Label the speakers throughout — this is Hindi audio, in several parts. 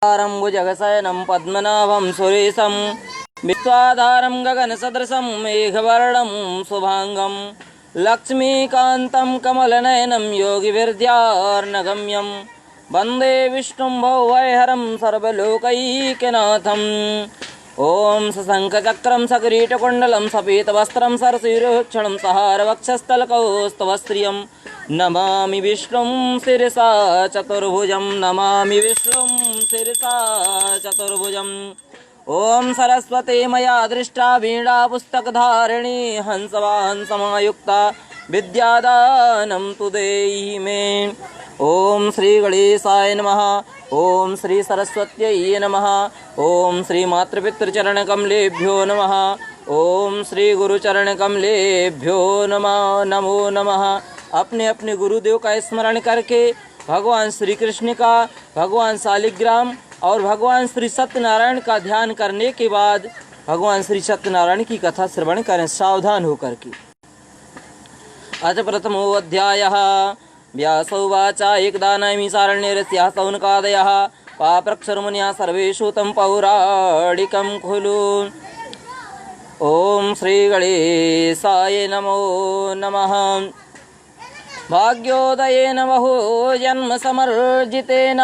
Speaker 1: भुजगशयनं पद्मनाभं सुरेशं विश्वाधारं गगनसदृशं मेघवर्णं शुभांगं लक्ष्मीकान्तं कमलनयनं योगिविद्यार्णगम्यं वन्दे विष्णुं भवभयहरं सर्वलोकैकनाथम्। ओम सशंखचक्रं सकिरीटकुण्डलं सपीतवस्त्रं सरसीरुक्षणं सहारवक्षस्थलकौस्तवस्त्रियं नमामि विष्णुं शिरसा चतुर्भुजं नमामि विष्णुं शिरसा चतुर्भुजम्। ओम सरस्वती मया दृष्टा वीणा पुस्तकधारिणी हंसवाहन समायुक्ता विद्यादानं तु देहि मे। ओम श्री गणेशाय नमः। ओम श्री सरस्वत्यै नमः। ओम श्री मातृपितृचरणकमलेभ्यो नमः। ओम श्री गुरुचरणकमलेभ्यो नमः। नमो नमः। अपने अपने गुरुदेव का स्मरण करके भगवान श्री कृष्ण का, भगवान शालिग्राम और भगवान श्री सत्यनारायण का ध्यान करने के बाद भगवान श्री सत्यनारायण की कथा श्रवण करें सावधान होकर के। अथ प्रथमो अध्यायः। व्यास उवाच एकदा नैमिषारण्यस्य शौनकादयः पाप्रक्षरमुनिः सर्वेषु तं पौराणिकं खलु। ओम श्री गणेशाय नमो नमः। भाग्योदयेन बहु जन्म समर्जितेन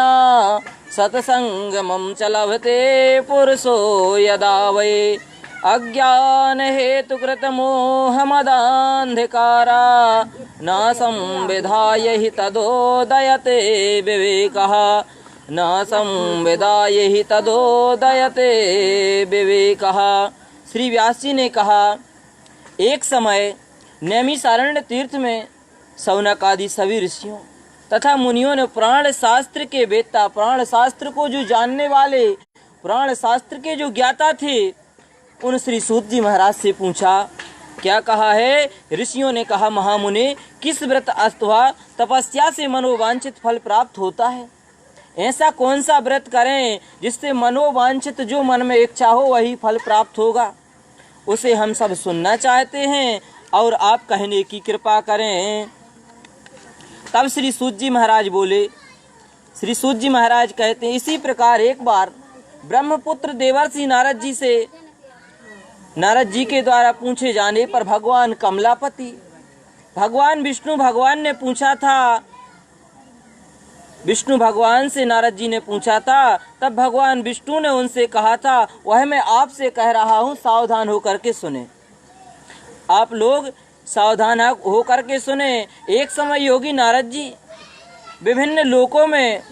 Speaker 1: सत्संगमं च लभते पुरुषो यदा वै अज्ञान हेतु कृतमोहमदान्धकारा न संविधाय हि तदोदयते विवेकः न संविधाय हि तदोदयते विवेकः। श्री व्यास जी ने कहा, एक समय नैमिषारण्य तीर्थ में शौनक आदि सभी ऋषियों तथा मुनियों ने प्राण शास्त्र के वेत्ता, प्राण शास्त्र को जो जानने वाले, प्राण शास्त्र के जो ज्ञाता थे, उन श्री सूत जी महाराज से पूछा। क्या कहा है? ऋषियों ने कहा, महामुनि, किस व्रत अथवा तपस्या से मनोवांछित फल प्राप्त होता है? ऐसा कौन सा व्रत करें जिससे मनोवांछित जो मन में इच्छा हो वही फल प्राप्त होगा? उसे हम सब सुनना चाहते हैं और आप कहने की कृपा करें। तब श्री सूत जी महाराज बोले। श्री सूत जी महाराज कहते हैं, इसी प्रकार एक बार ब्रह्मपुत्र देवर्षि नारद जी के द्वारा पूछे जाने पर भगवान कमलापति, भगवान विष्णु भगवान ने पूछा था, विष्णु भगवान से नारद जी ने पूछा था। तब भगवान विष्णु ने उनसे कहा था, वह मैं आपसे कह रहा हूँ, सावधान होकर के सुने। आप लोग सावधान होकर के सुने। एक समय योगी नारद जी विभिन्न लोकों में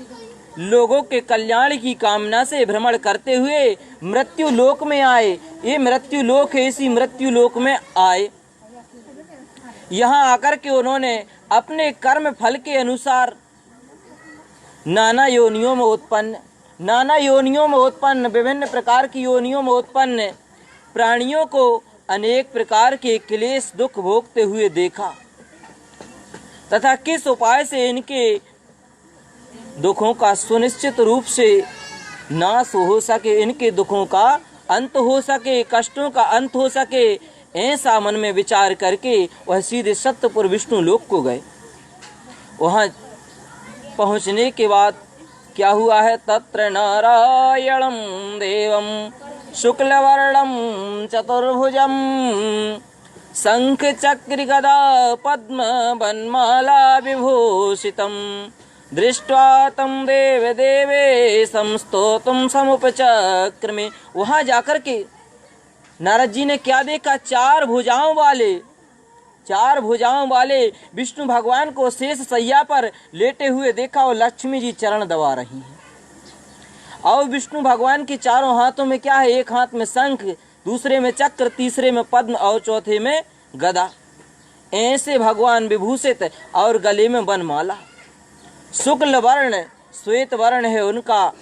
Speaker 1: लोगों के कल्याण की कामना से भ्रमण करते हुए मृत्यु लोक में आए। ये मृत्यु लोक है, इसी मृत्यु लोक में आए। यहाँ आकर के उन्होंने अपने कर्म फल के अनुसार नाना योनियों में उत्पन्न विभिन्न प्रकार की योनियों में उत्पन्न प्राणियों को अनेक प्रकार के क्लेश दुख भोगते हुए देखा तथा किस उपाय से इनके दुखों का सुनिश्चित रूप से नाश हो सके, इनके दुखों का अंत हो सके, कष्टों का अंत हो सके, ऐसा मन में विचार करके वह सीधे सत्यपुर विष्णु लोक को गए। वहां पहुंचने के बाद क्या हुआ है? तत्र नारायणं देवं शुक्लवर्णं चतुर्भुजं शंख चक्र गदा पद्म वनमाला विभूषितं दृष्ट्वा तं देव देवे संस्तोतुं समुपचक्रमे। वहां जाकर के नारद जी ने क्या देखा? चार भुजाओं वाले विष्णु भगवान को शेष शैया पर लेटे हुए देखा और लक्ष्मी जी चरण दबा रही हैं। और विष्णु भगवान के चारों हाथों में क्या है? एक हाथ में शंख, दूसरे में चक्र, तीसरे में पद्म और चौथे में गदा। ऐसे भगवान विभूषित और गले में वनमाला। शुक्ल वर्ण श्वेत वर्ण है उनका।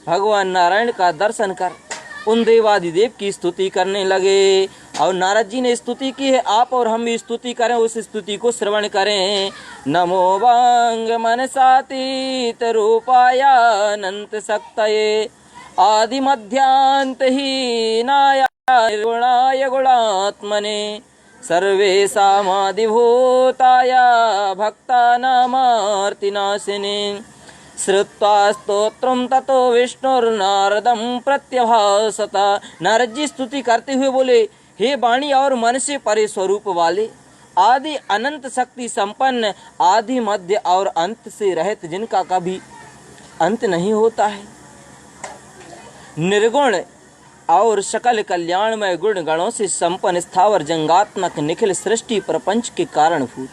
Speaker 1: भगवान नारायण का दर्शन कर उन देवादिदेव की स्तुति करने लगे। और नारद जी ने स्तुति की है, आप और हम भी स्तुति करें, उस स्तुति को श्रवण करें। नमो वांग मनसातीत रूपाय अनंत शक्तये आदि मध्यांत हीनाय गुणाय गुणात्मने सर्वेषामादिभूताय भक्तानामार्तिनाशिने श्रुत्वा स्तोत्रम ततो विष्णुर्नारदम प्रत्यभासत। नारद जी स्तुति करते हुए बोले, हे वाणी और मन से परे स्वरूप वाले, आदि अनंत शक्ति संपन्न, आदि मध्य और अंत से रहित, जिनका कभी अंत नहीं होता है, निर्गुण और सकल कल्याणमय गुण गणों से संपन्न, स्थावर जंगात्मक निखिल सृष्टि प्रपंच के कारणभूत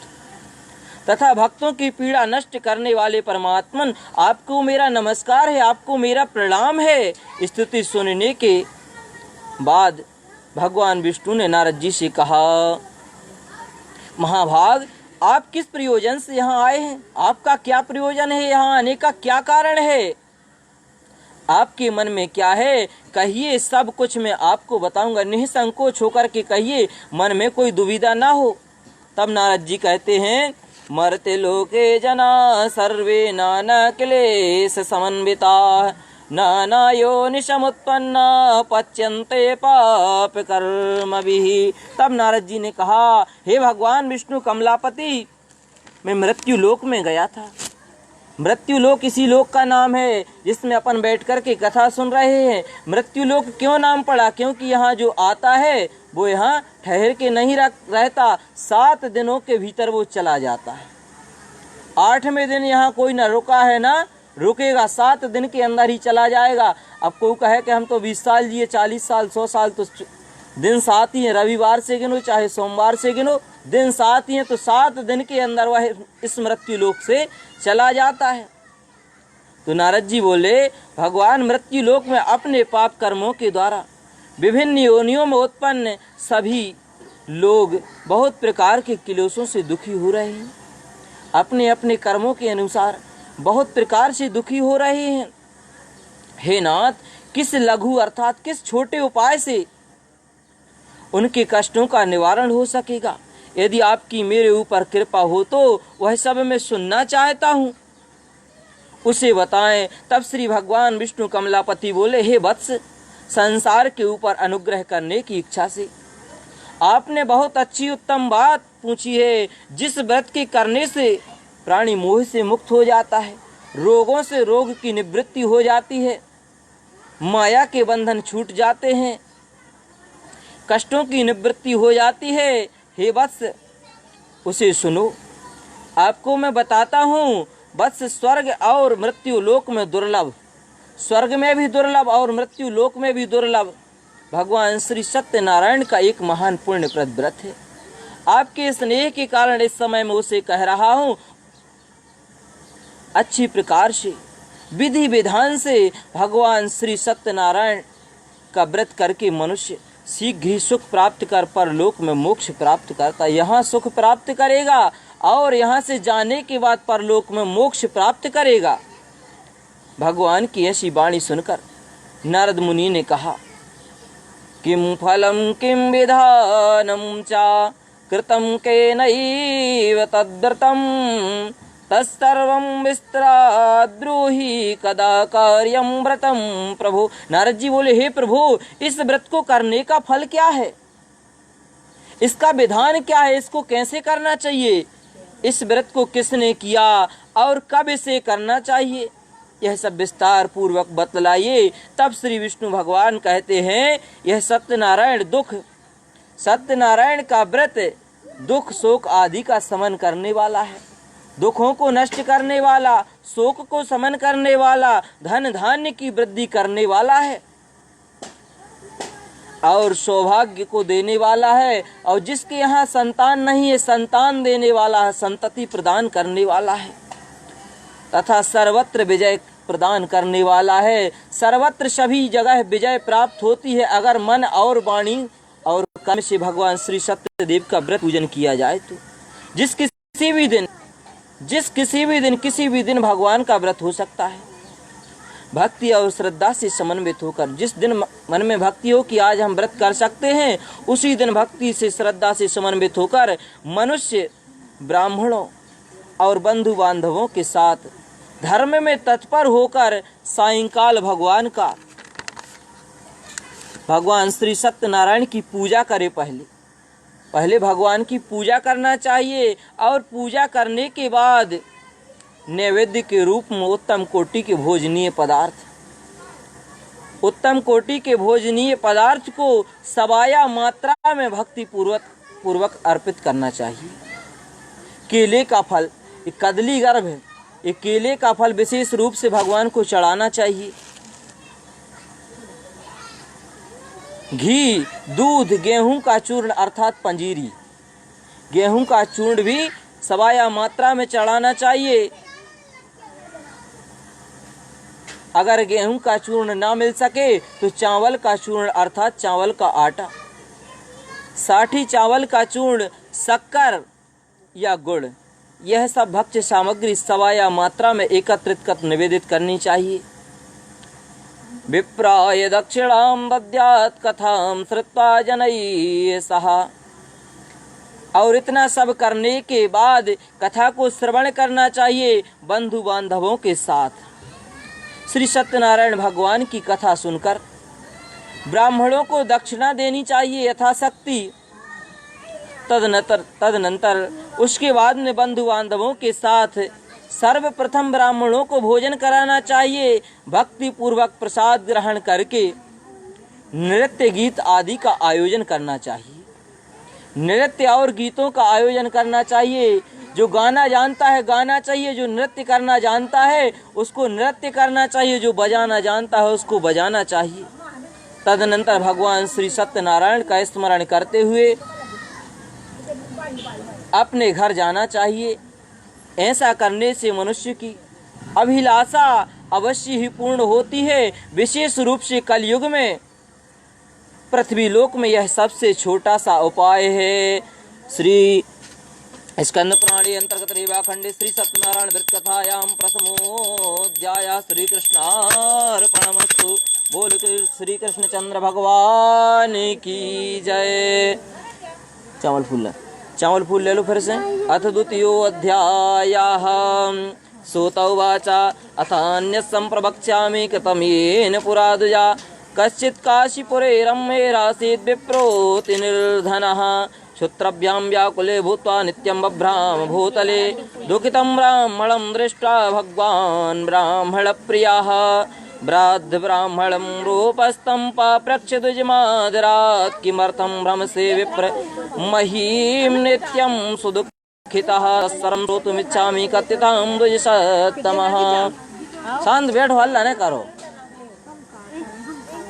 Speaker 1: तथा भक्तों की पीड़ा नष्ट करने वाले परमात्मन, आपको मेरा नमस्कार है, आपको मेरा प्रणाम है। स्तुति सुनने के बाद भगवान विष्णु ने नारद जी से कहा, महाभाग, आप किस प्रयोजन से यहाँ आए हैं? आपका क्या प्रयोजन है? यहाँ आने का क्या कारण है? आपके मन में क्या है? कहिए, सब कुछ मैं आपको बताऊंगा। निसंकोच होकर के कहिए, मन में कोई दुविधा ना हो। तब नारद जी कहते हैं, मर्त्य लोके जना सर्वे नाना क्लेश समन्विता, नाना योनिसमुत्पन्ना पच्यन्ते पाप कर्मभिः। तब नारद जी ने कहा, हे भगवान विष्णु कमलापति, मैं मृत्यु लोक में गया था। मृत्यु लोक इसी लोक का नाम है जिसमें अपन बैठ कर के कथा सुन रहे हैं। मृत्यु लोक क्यों नाम पड़ा? क्योंकि यहाँ जो आता है वो यहाँ ठहर के नहीं रहता, 7 दिनों के भीतर वो चला जाता है। 8वें दिन यहाँ कोई ना रुका है ना रुकेगा, 7 दिन के अंदर ही चला जाएगा। अब कोई कहे कि हम तो 20 साल जिए, 40 साल, 100 साल, तो दिन 7 ही है। रविवार से गिनो चाहे सोमवार से गिनो, दिन 7 ही है, तो 7 दिन के अंदर वह इस मृत्यु लोक से चला जाता है। तो नारद जी बोले, भगवान मृत्यु लोक में अपने पाप कर्मों के द्वारा विभिन्न योनियों में उत्पन्न सभी लोग बहुत प्रकार के क्लेशों से दुखी हो रहे हैं। अपने अपने कर्मों के अनुसार बहुत प्रकार से दुखी हो रहे हैं। हे नाथ, किस लघु अर्थात किस छोटे उपाय से उनके कष्टों का निवारण हो सकेगा? यदि आपकी मेरे ऊपर कृपा हो तो वह सब मैं सुनना चाहता हूँ, उसे बताएं। तब श्री भगवान विष्णु कमलापति बोले, हे वत्स, संसार के ऊपर अनुग्रह करने की इच्छा से आपने बहुत अच्छी उत्तम बात पूछी है। जिस व्रत के करने से प्राणी मोह से मुक्त हो जाता है, रोगों से रोग की निवृत्ति हो जाती है, माया के बंधन छूट जाते हैं, कष्टों की निवृत्ति हो जाती है, हे वत्स उसे सुनो। आपको मैं बताता हूँ, वत्स, स्वर्ग और मृत्यु लोक में दुर्लभ, स्वर्ग में भी दुर्लभ और मृत्यु लोक में भी दुर्लभ भगवान श्री सत्यनारायण का एक महान पुण्यप्रद व्रत है। आपके स्नेह के कारण इस समय मैं उसे कह रहा हूँ। अच्छी प्रकार से विधि विधान से भगवान श्री सत्यनारायण का व्रत करके मनुष्य शीघ्र ही सुख प्राप्त कर परलोक में मोक्ष प्राप्त करता। यहाँ सुख प्राप्त करेगा और यहाँ से जाने के बाद परलोक में मोक्ष प्राप्त करेगा। भगवान की ऐसी वाणी सुनकर नारद मुनि ने कहा, किम फलम किम विधानम चा कृतम केनैव तद्व्रतम तत्सर्वं विस्तराद्ब्रूहि कदा कार्यं व्रतम प्रभु। नारद जी बोले, हे प्रभु, इस व्रत को करने का फल क्या है? इसका विधान क्या है? इसको कैसे करना चाहिए? इस व्रत को किसने किया और कब इसे करना चाहिए? यह सब विस्तार पूर्वक बतलाइए। तब श्री विष्णु भगवान कहते हैं, यह सत्यनारायण का व्रत दुख शोक आदि का शमन करने वाला है, दुखों को नष्ट करने वाला, शोक को शमन करने वाला, धन धान्य की वृद्धि करने वाला है और सौभाग्य को देने वाला है। और जिसके यहाँ संतान नहीं है, संतान देने वाला है, संतति प्रदान करने वाला है तथा सर्वत्र विजय प्रदान करने वाला है। सर्वत्र सभी जगह विजय प्राप्त होती है अगर मन और वाणी और कर्म से भगवान श्री सत्यदेव का व्रत पूजन किया जाए तो। जिस किसी भी दिन भगवान का व्रत हो सकता है। भक्ति और श्रद्धा से समन्वित होकर, जिस दिन मन में भक्ति हो कि आज हम व्रत कर सकते हैं, उसी दिन भक्ति से श्रद्धा से समन्वित होकर मनुष्य ब्राह्मणों और बंधु बांधवों के साथ धर्म में तत्पर होकर सायंकाल भगवान श्री सत्यनारायण की पूजा करे। पहले भगवान की पूजा करना चाहिए और पूजा करने के बाद नैवेद्य के रूप में उत्तम कोटि के भोजनीय पदार्थ, उत्तम कोटि के भोजनीय पदार्थ को सवाया मात्रा में भक्ति पूर्वक अर्पित करना चाहिए। केले का फल, एक कदली गर्भ है, एक केले का फल विशेष रूप से भगवान को चढ़ाना चाहिए। घी, दूध, गेहूं का चूर्ण अर्थात पंजीरी, गेहूं का चूर्ण भी सवाया मात्रा में चढ़ाना चाहिए। अगर गेहूं का चूर्ण ना मिल सके तो चावल का चूर्ण अर्थात चावल का आटा, साठी चावल का चूर्ण, शक्कर या गुड़, यह सब भक्ष्य सामग्री सवाया मात्रा में एकत्रित कर निवेदित करनी चाहिए। विप्राय दक्षिणां दद्यात् कथां श्रुत्वा जनैः सह, और इतना सब करने के बाद कथा को श्रवण करना चाहिए बंधु बांधवों के साथ। श्री सत्यनारायण भगवान की कथा सुनकर ब्राह्मणों को दक्षिणा देनी चाहिए यथाशक्ति। तदनंतर उसके बाद में बंधु बांधवों के साथ सर्वप्रथम ब्राह्मणों को भोजन कराना चाहिए। भक्ति पूर्वक प्रसाद ग्रहण करके नृत्य गीत आदि का आयोजन करना चाहिए। नृत्य और गीतों का आयोजन करना चाहिए। जो गाना जानता है गाना चाहिए, जो नृत्य करना जानता है उसको नृत्य करना चाहिए, जो बजाना जानता है उसको बजाना चाहिए। तदनंतर भगवान श्री सत्यनारायण का स्मरण करते हुए अपने घर जाना चाहिए। ऐसा करने से मनुष्य की अभिलाषा अवश्य ही पूर्ण होती है। विशेष रूप से कलयुग में पृथ्वी लोक में यह सबसे छोटा सा उपाय है। श्री स्कंद पुराणे अंतर्गत रेवा खंडे श्री सत्यनारायण वृत्त कथायां प्रथमोऽध्यायः श्री कृष्णार्पणमस्तु। बोल श्री कृष्णचंद्र भगवान की जय। चावल फूल ले लो फिर से। अथ द्वितीयोऽध्यायः सूत उवाच अथान्यः सम्प्रवक्ष्यामि कृतमेन पुरा द्विजा कश्चित् काशीपुरे रम्येरासीत् विप्रोति निर्धनः क्षुत्रभ्यां व्याकुले भूत्वा नित्यं बभ्राम भूतले दुःखितं ब्राह्मणं दृष्ट्वा भगवान् ब्राह्मणप्रियः ब्राह्मणं रूपस्तं पाप्रच्छ द्विजमादरात् किमर्थं भ्रमसे विप्र महीं नित्यं सुदुःखितः तत्सर्वं श्रोतुमिच्छामि कथितां द्विजसत्तमः। शांत बैठो, हल्ला न करो।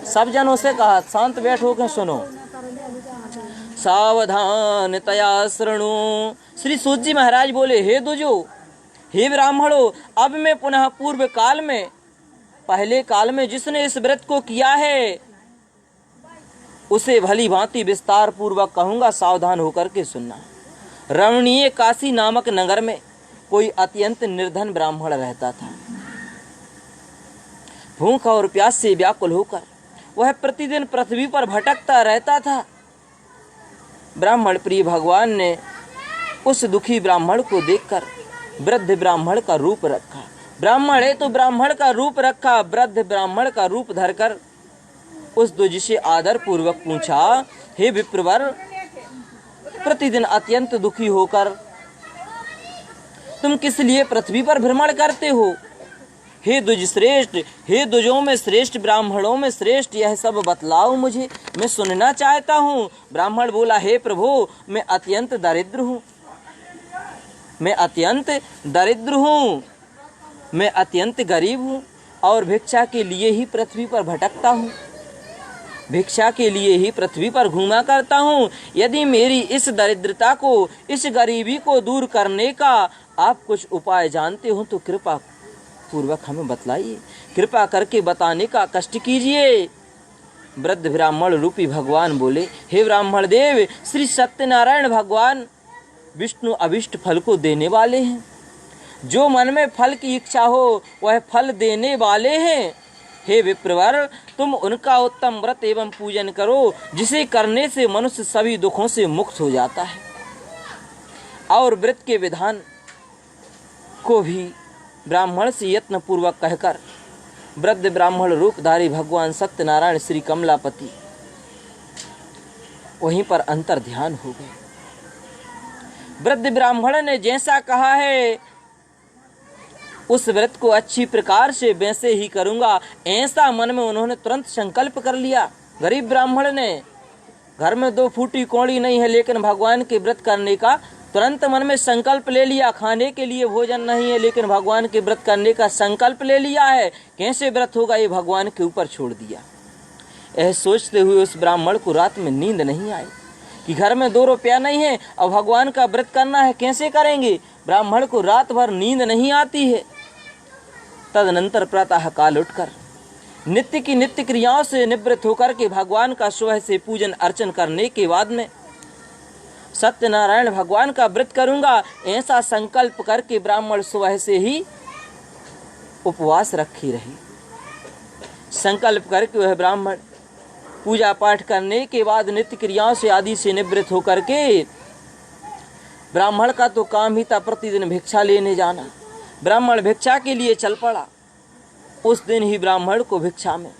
Speaker 1: सब जनों से कहा शांत बैठो के सुनो। सावधानतया शृणु। श्री सूत जी महाराज बोले, हे दुजो, हे ब्राह्मणों, अब मैं पुनः पूर्व काल में, पहले काल में जिसने इस व्रत को किया है उसे भली भांति विस्तार पूर्वक कहूंगा, सावधान होकर के सुनना। रमणीय काशी नामक नगर में कोई अत्यंत निर्धन ब्राह्मण रहता था। भूख और प्यास से व्याकुल होकर वह प्रतिदिन पृथ्वी पर भटकता रहता था। ब्राह्मण प्रिय भगवान ने उस दुखी ब्राह्मण को देखकर वृद्ध ब्राह्मण का रूप रखा। ब्राह्मण है तो ब्राह्मण का रूप रखा। वृद्ध ब्राह्मण का रूप धरकर उस द्विज से आदर पूर्वक पूछा, हे विप्रवर, प्रतिदिन अत्यंत दुखी होकर तुम किस लिए पृथ्वी पर भ्रमण करते हो? हे द्विज श्रेष्ठ, हे द्विजों में श्रेष्ठ, ब्राह्मणों में श्रेष्ठ, यह सब बतलाओ मुझे, मैं सुनना चाहता हूँ। ब्राह्मण बोला, हे प्रभु, मैं अत्यंत दरिद्र हूँ, मैं अत्यंत दरिद्र हूँ, मैं अत्यंत गरीब हूँ और भिक्षा के लिए ही पृथ्वी पर भटकता हूँ, भिक्षा के लिए ही पृथ्वी पर घूमा करता हूँ। यदि मेरी इस दरिद्रता को, इस गरीबी को दूर करने का आप कुछ उपाय जानते हो तो कृपा पूर्वक हमें बतलाइए, कृपा करके बताने का कष्ट कीजिए। वृद्ध ब्राह्मण रूपी भगवान बोले, हे ब्राह्मण देव, श्री सत्यनारायण भगवान विष्णु अभिष्ट फल को देने वाले हैं। जो मन में फल की इच्छा हो वह फल देने वाले हैं। हे विप्रवर, तुम उनका उत्तम व्रत एवं पूजन करो जिसे करने से मनुष्य सभी दुखों से मुक्त हो जाता है। और व्रत के विधान को भी ब्राह्मण से यत्न पूर्वक कहकर वृद्ध ब्राह्मण रूपधारी भगवान सत्यनारायण श्री कमलापति वहीं पर अंतर ध्यान हो गए। वृद्ध ब्राह्मण ने जैसा कहा है उस व्रत को अच्छी प्रकार से वैसे ही करूंगा, ऐसा मन में उन्होंने तुरंत संकल्प कर लिया। गरीब ब्राह्मण ने, घर में 2 फूटी कौड़ी नहीं है, लेकिन भगवान के व्रत करने का तुरंत मन में संकल्प ले लिया। खाने के लिए भोजन नहीं है, लेकिन भगवान के व्रत करने का संकल्प ले लिया है। कैसे व्रत होगा ये भगवान के ऊपर छोड़ दिया। यह सोचते हुए उस ब्राह्मण को रात में नींद नहीं आई कि घर में 2 रुपया नहीं है और भगवान का व्रत करना है, कैसे करेंगे। ब्राह्मण को रात भर नींद नहीं आती है। तदनंतर प्रातः काल उठकर नित्य की नित्य क्रियाओं से निवृत्त होकर के भगवान का सुबह से पूजन अर्चन करने के बाद में सत्यनारायण भगवान का व्रत करूंगा, ऐसा संकल्प करके ब्राह्मण सुबह से ही उपवास रखी रही। संकल्प करके वह ब्राह्मण पूजा पाठ करने के बाद नित्य क्रियाओं से आदि से निवृत्त होकर के, ब्राह्मण का तो काम ही था प्रतिदिन भिक्षा लेने जाना। ब्राह्मण भिक्षा के लिए चल पड़ा। उस दिन ही ब्राह्मण को भिक्षा में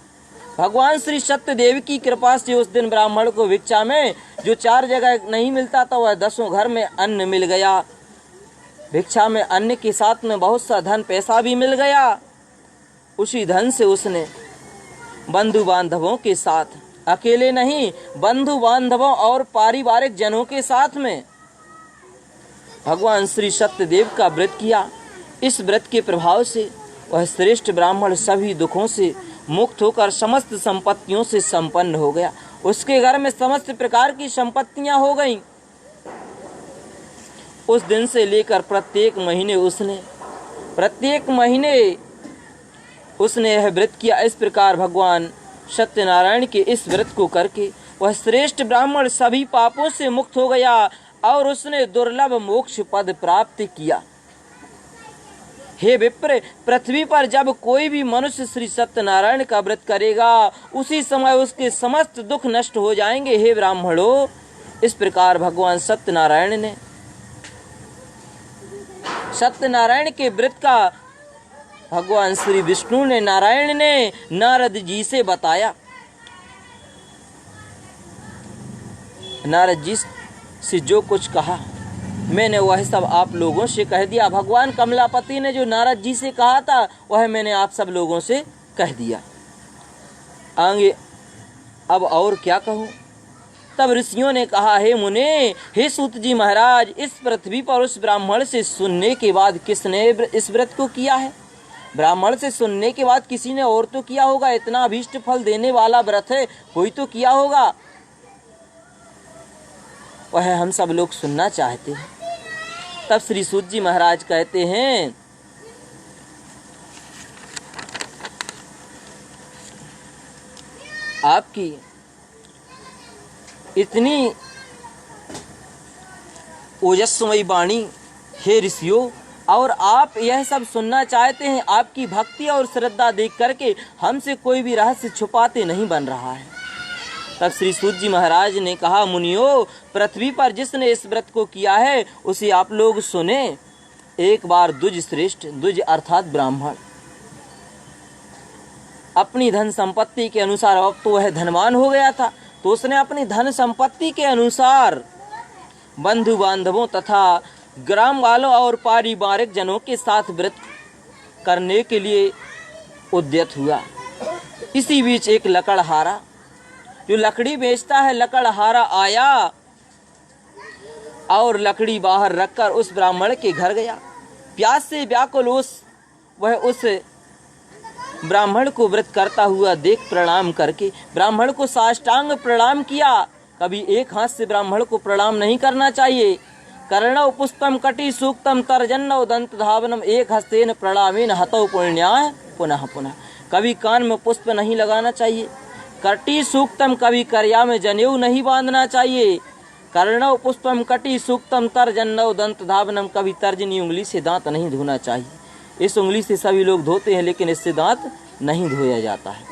Speaker 1: भगवान श्री सत्यदेव की कृपा से उस दिन ब्राह्मण को भिक्षा में जो 4 जगह नहीं मिलता था, वह 10 घर में अन्न मिल गया। भिक्षा में अन्न के साथ में बहुत सा धन पैसा भी मिल गया। उसी धन से उसने बंधु बांधवों के साथ, अकेले नहीं, बंधु बांधवों और पारिवारिक जनों के साथ में भगवान श्री सत्यदेव का व्रत किया। इस व्रत के प्रभाव से वह श्रेष्ठ ब्राह्मण सभी दुखों से मुक्त होकर समस्त संपत्तियों से संपन्न हो गया। उसके घर में समस्त प्रकार की संपत्तियां हो गईं। उस दिन से लेकर प्रत्येक महीने उसने यह व्रत किया। इस प्रकार भगवान सत्यनारायण के इस व्रत को करके वह श्रेष्ठ ब्राह्मण सभी पापों से मुक्त हो गया और उसने दुर्लभ मोक्ष पद प्राप्त किया। हे विप्र, पृथ्वी पर जब कोई भी मनुष्य श्री सत्यनारायण का व्रत करेगा, उसी समय उसके समस्त दुख नष्ट हो जाएंगे। हे ब्राह्मणों, इस प्रकार भगवान सत्यनारायण के व्रत का भगवान श्री विष्णु ने, नारायण ने नारद जी से बताया। नारद जी से जो कुछ कहा मैंने वह सब आप लोगों से कह दिया। भगवान कमलापति ने जो नारद जी से कहा था वह मैंने आप सब लोगों से कह दिया। आगे अब और क्या कहूँ। तब ऋषियों ने कहा, हे मुने, हे सूत जी महाराज, इस पृथ्वी पर उस ब्राह्मण से सुनने के बाद किसने इस व्रत को किया है। ब्राह्मण से सुनने के बाद किसी ने और तो किया होगा। इतना अभीष्ट फल देने वाला व्रत है, कोई तो किया होगा। वह हम सब लोग सुनना चाहते हैं। तब श्री सूत जी महाराज कहते हैं, आपकी इतनी ओजस्वी वाणी हे ऋषियों, और आप यह सब सुनना चाहते हैं। आपकी भक्ति और श्रद्धा देख करके हमसे कोई भी रहस्य छुपाते नहीं बन रहा है। तब श्री सूत जी महाराज ने कहा, मुनियों, पृथ्वी पर जिसने इस व्रत को किया है उसे आप लोग सुने। एक बार द्विज अर्थात ब्राह्मण अपनी धन संपत्ति के अनुसार, अब तो वह धनवान हो गया था, तो उसने अपनी धन संपत्ति के अनुसार बंधु बांधवों तथा ग्राम वालों और पारिवारिक जनों के साथ व्रत करने के लिए उद्यत हुआ। इसी बीच एक लकड़हारा जो लकड़ी बेचता है, लकड़हारा आया और लकड़ी बाहर रखकर उस ब्राह्मण के घर गया। प्यास से व्याकुल वह उस ब्राह्मण को व्रत करता हुआ देख प्रणाम करके ब्राह्मण को साष्टांग प्रणाम किया। कभी एक हाथ से ब्राह्मण को प्रणाम नहीं करना चाहिए। कर्णौ पुष्पम कटि सूक्तम तर्जन्नौ दंत धावनम एक हस्तेन प्रणामेन हतौ पुण्याय पुनः पुनः। कभी कान में पुष्प नहीं लगाना चाहिए। कटि सूक्तम, कभी करया में जनेऊ नहीं बांधना चाहिए। कर्णौ पुष्पम कटि सूक्तम तर्जन्नौ दंत धावनम, कभी तर्जनी उंगली से दांत नहीं धोना चाहिए। इस उंगली से सभी लोग धोते हैं, लेकिन इससे दांत नहीं धोया जाता है।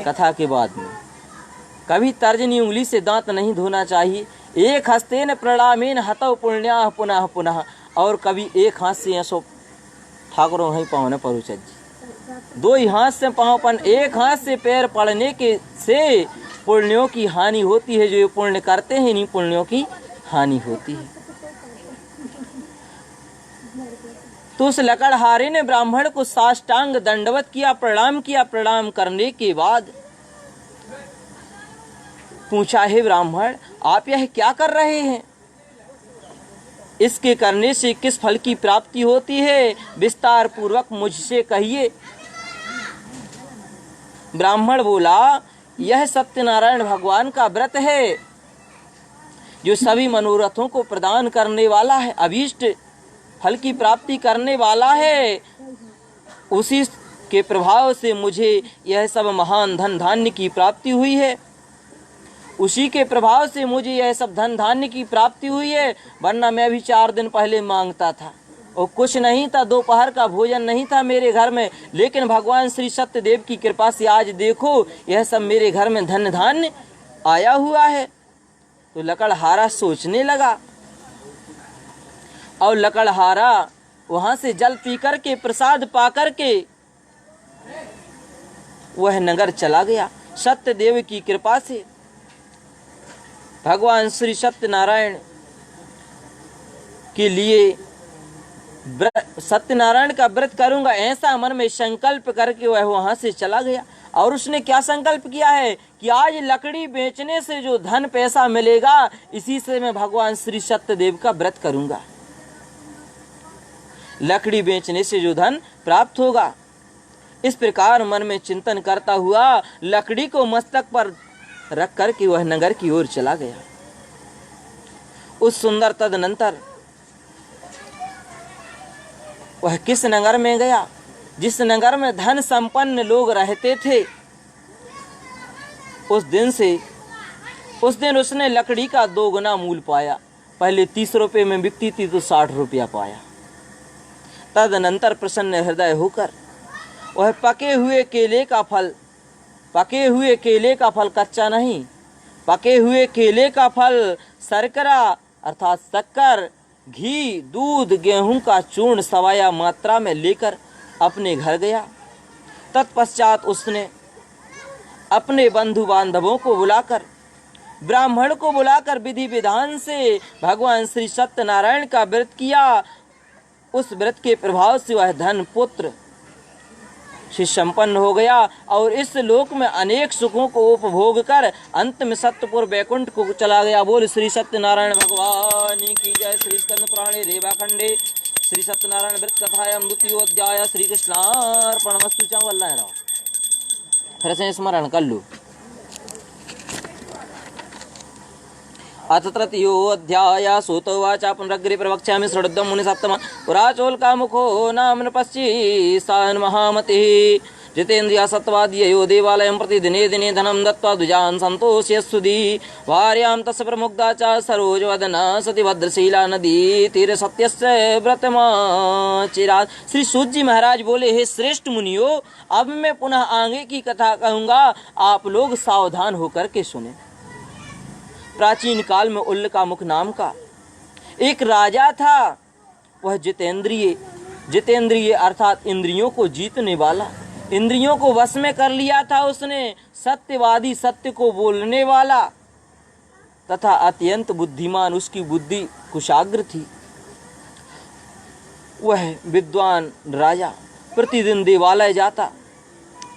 Speaker 1: कथा के बाद में कभी तर्जनी उंगली से दांत नहीं धोना चाहिए। एक हस्तेन प्रणामेन हतौ पुण्याः पुनः पुनः, और कभी एक हाथ से ऐसो ठाकुरों ही पाँव न परुचत जी, 2 ही हाथ से पाँव पन, एक हाथ से पैर पड़ने के से पुण्यों की हानि होती है। जो ये पुण्य करते हैं इन्हीं पुण्यों की हानि होती है। तो उस लकड़हारे ने ब्राह्मण को साष्टांग दंडवत किया। प्रणाम करने के बाद पूछा, हे ब्राह्मण, आप यह क्या कर रहे हैं? इसके करने से किस फल की प्राप्ति होती है? विस्तार पूर्वक मुझसे कहिए। ब्राह्मण बोला, यह सत्यनारायण भगवान का व्रत है जो सभी मनोरथों को प्रदान करने वाला है, अभीष्ट फल की प्राप्ति करने वाला है। उसी के प्रभाव से मुझे यह सब महान धन धान्य की प्राप्ति हुई है। उसी के प्रभाव से मुझे यह सब धन धान्य की प्राप्ति हुई है, वरना मैं भी 4 दिन पहले मांगता था और कुछ नहीं था, दोपहर का भोजन नहीं था मेरे घर में। लेकिन भगवान श्री सत्यदेव की कृपा से आज देखो यह सब मेरे घर में धन धान्य आया हुआ है। तो लकड़हारा सोचने लगा और लकड़हारा वहां से जल पी करके प्रसाद पा करके वह नगर चला गया। सत्यदेव की कृपा से भगवान श्री सत्यनारायण के लिए सत्यनारायण का व्रत करूंगा ऐसा मन में संकल्प करके वह वहां से चला गया। और उसने क्या संकल्प किया है कि आज लकड़ी बेचने से जो धन पैसा मिलेगा इसी से मैं भगवान श्री सत्यदेव का व्रत करूंगा। लकड़ी बेचने से जो धन प्राप्त होगा, इस प्रकार मन में चिंतन करता हुआ लकड़ी को मस्तक पर रख करके वह नगर की ओर चला गया। उस सुंदर तदनंतर वह किस नगर में गया? जिस नगर में धन संपन्न लोग रहते थे। उस दिन उसने लकड़ी का 2 गुना मूल पाया। पहले 30 रुपये में बिकती थी तो 60 रुपया पाया। तदनंतर प्रसन्न हृदय होकर वह पके हुए केले का फल कच्चा नहीं, पके हुए केले का फल, शर्करा अर्थात शक्कर, घी, दूध, गेहूं का चूर्ण सवाया मात्रा में लेकर अपने घर गया। तत्पश्चात उसने अपने बंधु बांधवों को बुलाकर, ब्राह्मण को बुलाकर विधि विधान से भगवान श्री सत्यनारायण का व्रत किया। उस व्रत के प्रभाव से वह धन पुत्र से संपन्न हो गया और इस लोक में अनेक सुखों को उपभोग कर अंत में सत्यपुर वैकुंठ को चला गया। बोल श्री सत्यनारायण भगवान की जय। श्री स्कंद पुराणे रेवाखंडे श्री सत्यनारायण व्रत कथायां द्वितीयोऽध्याय। श्री कृष्णार्पणमस्तु। चावल फिर से स्मरण कर लो। अथ तृतीयोऽध्याय। सूत उवाच पुनरग्रे प्रवक्ष्यामि श्रद्धं मुनिसत्तम। पुराचोल्कामुखो नाम नृपश्चित्सायन् महामतिः जितेन्द्रिया सत्त्वाद्ययो देवालयं प्रति दिने दिने धनं दत्त्वा द्विजान् सन्तोष्यस्तुति। भार्यां तस्य प्रमुग्धा च सरोजवदना सती भद्रशीला नदी तीरे सत्यस्य व्रतमाचिरात्। श्री सूत जी महाराज बोले, हे श्रेष्ठ मुनियो, अब मैं पुनः आगे की कथा कहूँगा, आप लोग सावधान होकर के सुने। प्राचीन काल में उल्कामुख नाम का एक राजा था। वह जितेंद्रिय अर्थात इंद्रियों को जीतने वाला, इंद्रियों को वश में कर लिया था उसने। सत्यवादी, सत्य को बोलने वाला तथा अत्यंत बुद्धिमान, उसकी बुद्धि कुशाग्र थी। वह विद्वान राजा प्रतिदिन देवालय जाता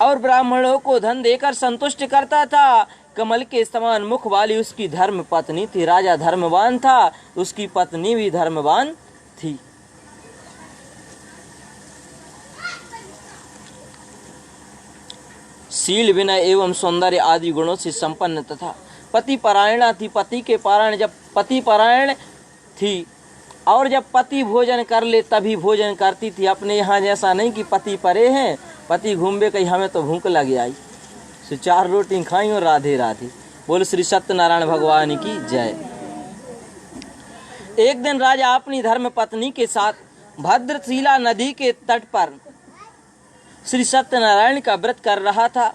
Speaker 1: और ब्राह्मणों को धन देकर संतुष्ट करता था। कमल के समान मुख वाली उसकी धर्म पत्नी थी। राजा धर्मवान था, उसकी पत्नी भी धर्मवान थी। शील, विनय एवं सौंदर्य आदि गुणों से संपन्न तथा पति परायणा थी। पति के पारायण, जब पति परायण थी और जब पति भोजन कर ले तभी भोजन करती थी। अपने यहाँ जैसा नहीं कि पति परे हैं, पति घूमे कहीं हमें तो भूख लग आई, 4 रोटी खाई और राधे राधे। बोल श्री सत्यनारायण भगवान की जय। एक दिन राजा अपनी धर्म पत्नी के साथ भद्रशीला नदी के तट पर श्री सत्यनारायण का व्रत कर रहा था।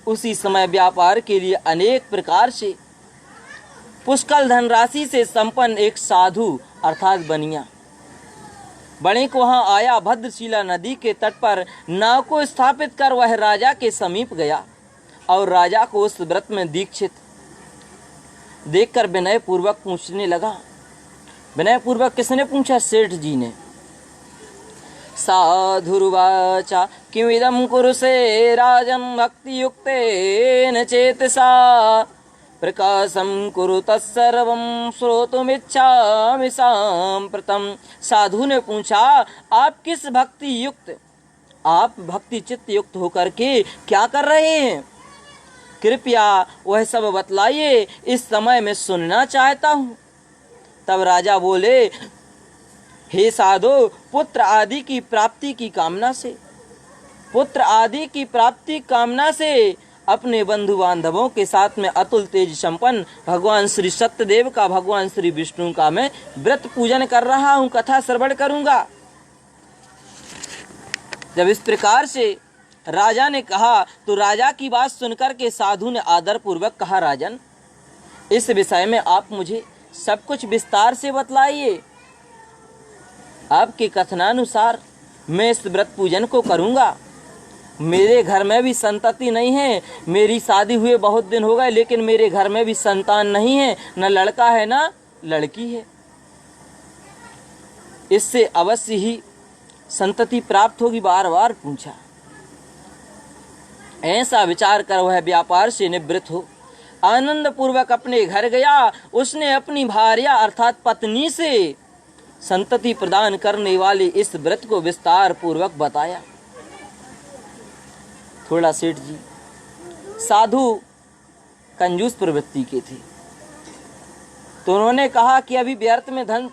Speaker 1: उसी समय व्यापार के लिए अनेक प्रकार से पुष्कल धनराशि से संपन्न एक साधु अर्थात बणिक वहां आया। भद्रशीला नदी के तट पर नाव को स्थापित कर वह राजा के समीप गया और राजा को उस व्रत में दीक्षित देखकर विनय पूर्वक पूछने लगा। विनय पूर्वक किसने पूछा? सेठ जी ने। साधुर्वाच किमिदं कुरुषे राजन् भक्तियुक्तेन चेतसा प्रकाशं कुरु तत्सर्वं श्रोतुमिच्छामि साम्प्रतं। साधु ने पूछा, आप किस भक्ति युक्त, आप भक्ति चित्त युक्त होकर के क्या कर रहे हैं? कृपया वह सब बतलाइए, इस समय मैं सुनना चाहता हूँ। तब राजा बोले, हे साधु, पुत्र आदि की प्राप्ति की कामना से, पुत्र आदि की प्राप्ति कामना से अपने बंधु बांधवों के साथ में अतुल तेज संपन्न भगवान श्री सत्यदेव का, भगवान श्री विष्णु का मैं व्रत पूजन कर रहा हूँ, कथा श्रवण करूंगा। जब इस प्रकार से राजा ने कहा तो राजा की बात सुनकर के साधु ने आदर पूर्वक कहा, राजन, इस विषय में आप मुझे सब कुछ विस्तार से बतलाइए। आपके कथनानुसार मैं इस व्रत पूजन को करूंगा। मेरे घर में भी संतति नहीं है, मेरी शादी हुए बहुत दिन हो गए, लेकिन मेरे घर में भी संतान नहीं है, न लड़का है न लड़की है। इससे अवश्य ही संतति प्राप्त होगी। बार बार पूछा। ऐसा विचार कर वह व्यापार से निवृत्त हो आनंद पूर्वक अपने घर गया। उसने अपनी भार्या अर्थात पत्नी से संतति प्रदान करने वाले इस व्रत को विस्तार पूर्वक बताया। थोड़ा सेठ जी साधु कंजूस प्रवृत्ति के थे, तो उन्होंने कहा कि अभी व्यर्थ में धन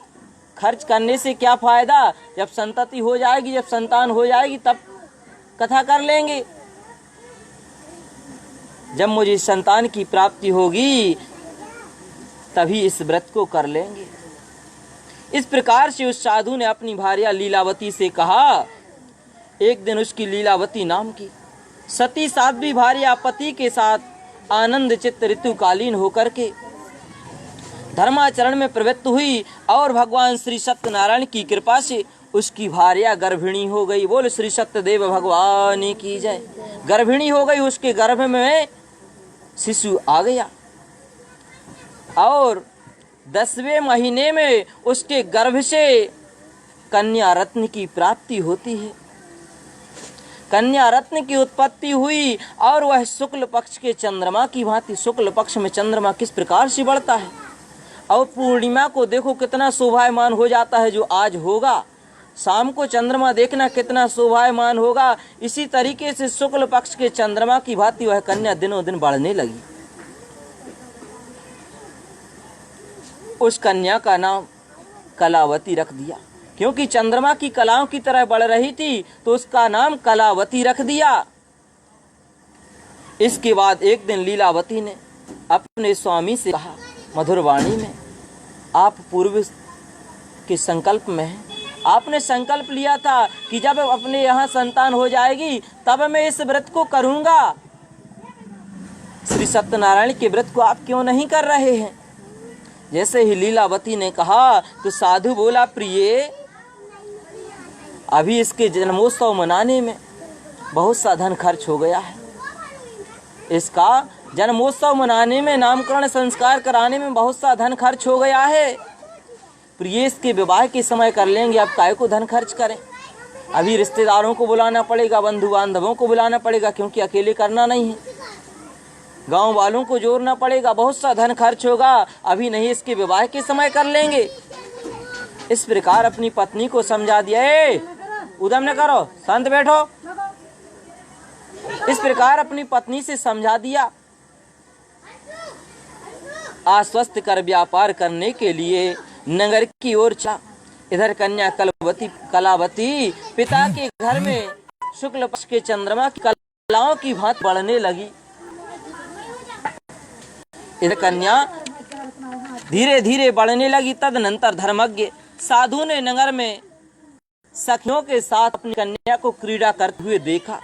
Speaker 1: खर्च करने से क्या फायदा, जब संतति हो जाएगी, जब संतान हो जाएगी तब कथा कर लेंगे। जब मुझे संतान की प्राप्ति होगी तभी इस व्रत को कर लेंगे। इस प्रकार से उस साधु ने अपनी भार्या लीलावती से कहा। एक दिन उसकी लीलावती नाम की सती साध्वी भार्या पति के साथ आनंद चित्त ऋतुकालीन होकर के धर्माचरण में प्रवृत्त हुई और भगवान श्री सत्यनारायण की कृपा से उसकी भार्या गर्भिणी हो गई। बोल श्री सत्यदेव भगवान की जय। गर्भिणी हो गई, उसके गर्भ में शिशु आ गया और 10वें महीने में उसके गर्भ से कन्या रत्न की प्राप्ति होती है। कन्या रत्न की उत्पत्ति हुई और वह शुक्ल पक्ष के चंद्रमा की भांति, शुक्ल पक्ष में चंद्रमा किस प्रकार से बढ़ता है और पूर्णिमा को देखो कितना शोभायमान हो जाता है, जो आज होगा शाम को चंद्रमा देखना कितना शोभायमान होगा। इसी तरीके से शुक्ल पक्ष के चंद्रमा की भांति वह कन्या दिनों दिन बढ़ने लगी। उस कन्या का नाम कलावती रख दिया, क्योंकि चंद्रमा की कलाओं की तरह बढ़ रही थी तो उसका नाम कलावती रख दिया। इसके बाद एक दिन लीलावती ने अपने स्वामी से कहा मधुर वाणी में, आप पूर्व के संकल्प में हैं, आपने संकल्प लिया था कि जब अपने यहाँ संतान हो जाएगी तब मैं इस व्रत को करूंगा। श्री सत्यनारायण के व्रत को आप क्यों नहीं कर रहे हैं? जैसे ही लीलावती ने कहा तो साधु बोला, प्रिय, अभी इसके जन्मोत्सव मनाने में बहुत सा धन खर्च हो गया है। इसका जन्मोत्सव मनाने में, नामकरण संस्कार कराने में बहुत सा धन खर्च हो गया है। प्रिय, इसके विवाह के समय कर लेंगे, अब काहे को धन खर्च करें? अभी रिश्तेदारों को बुलाना पड़ेगा, बंधु बांधवों को बुलाना पड़ेगा, क्योंकि अकेले करना नहीं है, गांव वालों को जोड़ना पड़ेगा, बहुत सा धन खर्च होगा, अभी नहीं, इसके विवाह के समय कर लेंगे। इस प्रकार अपनी पत्नी को समझा दिया। उदम न करो, शांत बैठो। इस प्रकार अपनी पत्नी से समझा दिया। आश्वस्त कर व्यापार करने के लिए नगर की ओर चला। इधर कन्या कलावती पिता के घर में शुक्ल पक्ष के चंद्रमा की कलाओं की भांति बढ़ने लगी। इधर कन्या धीरे धीरे बढ़ने लगी। तदनंतर धर्मज्ञ साधु ने नगर में सखियों के साथ अपनी कन्या को क्रीड़ा करते हुए देखा,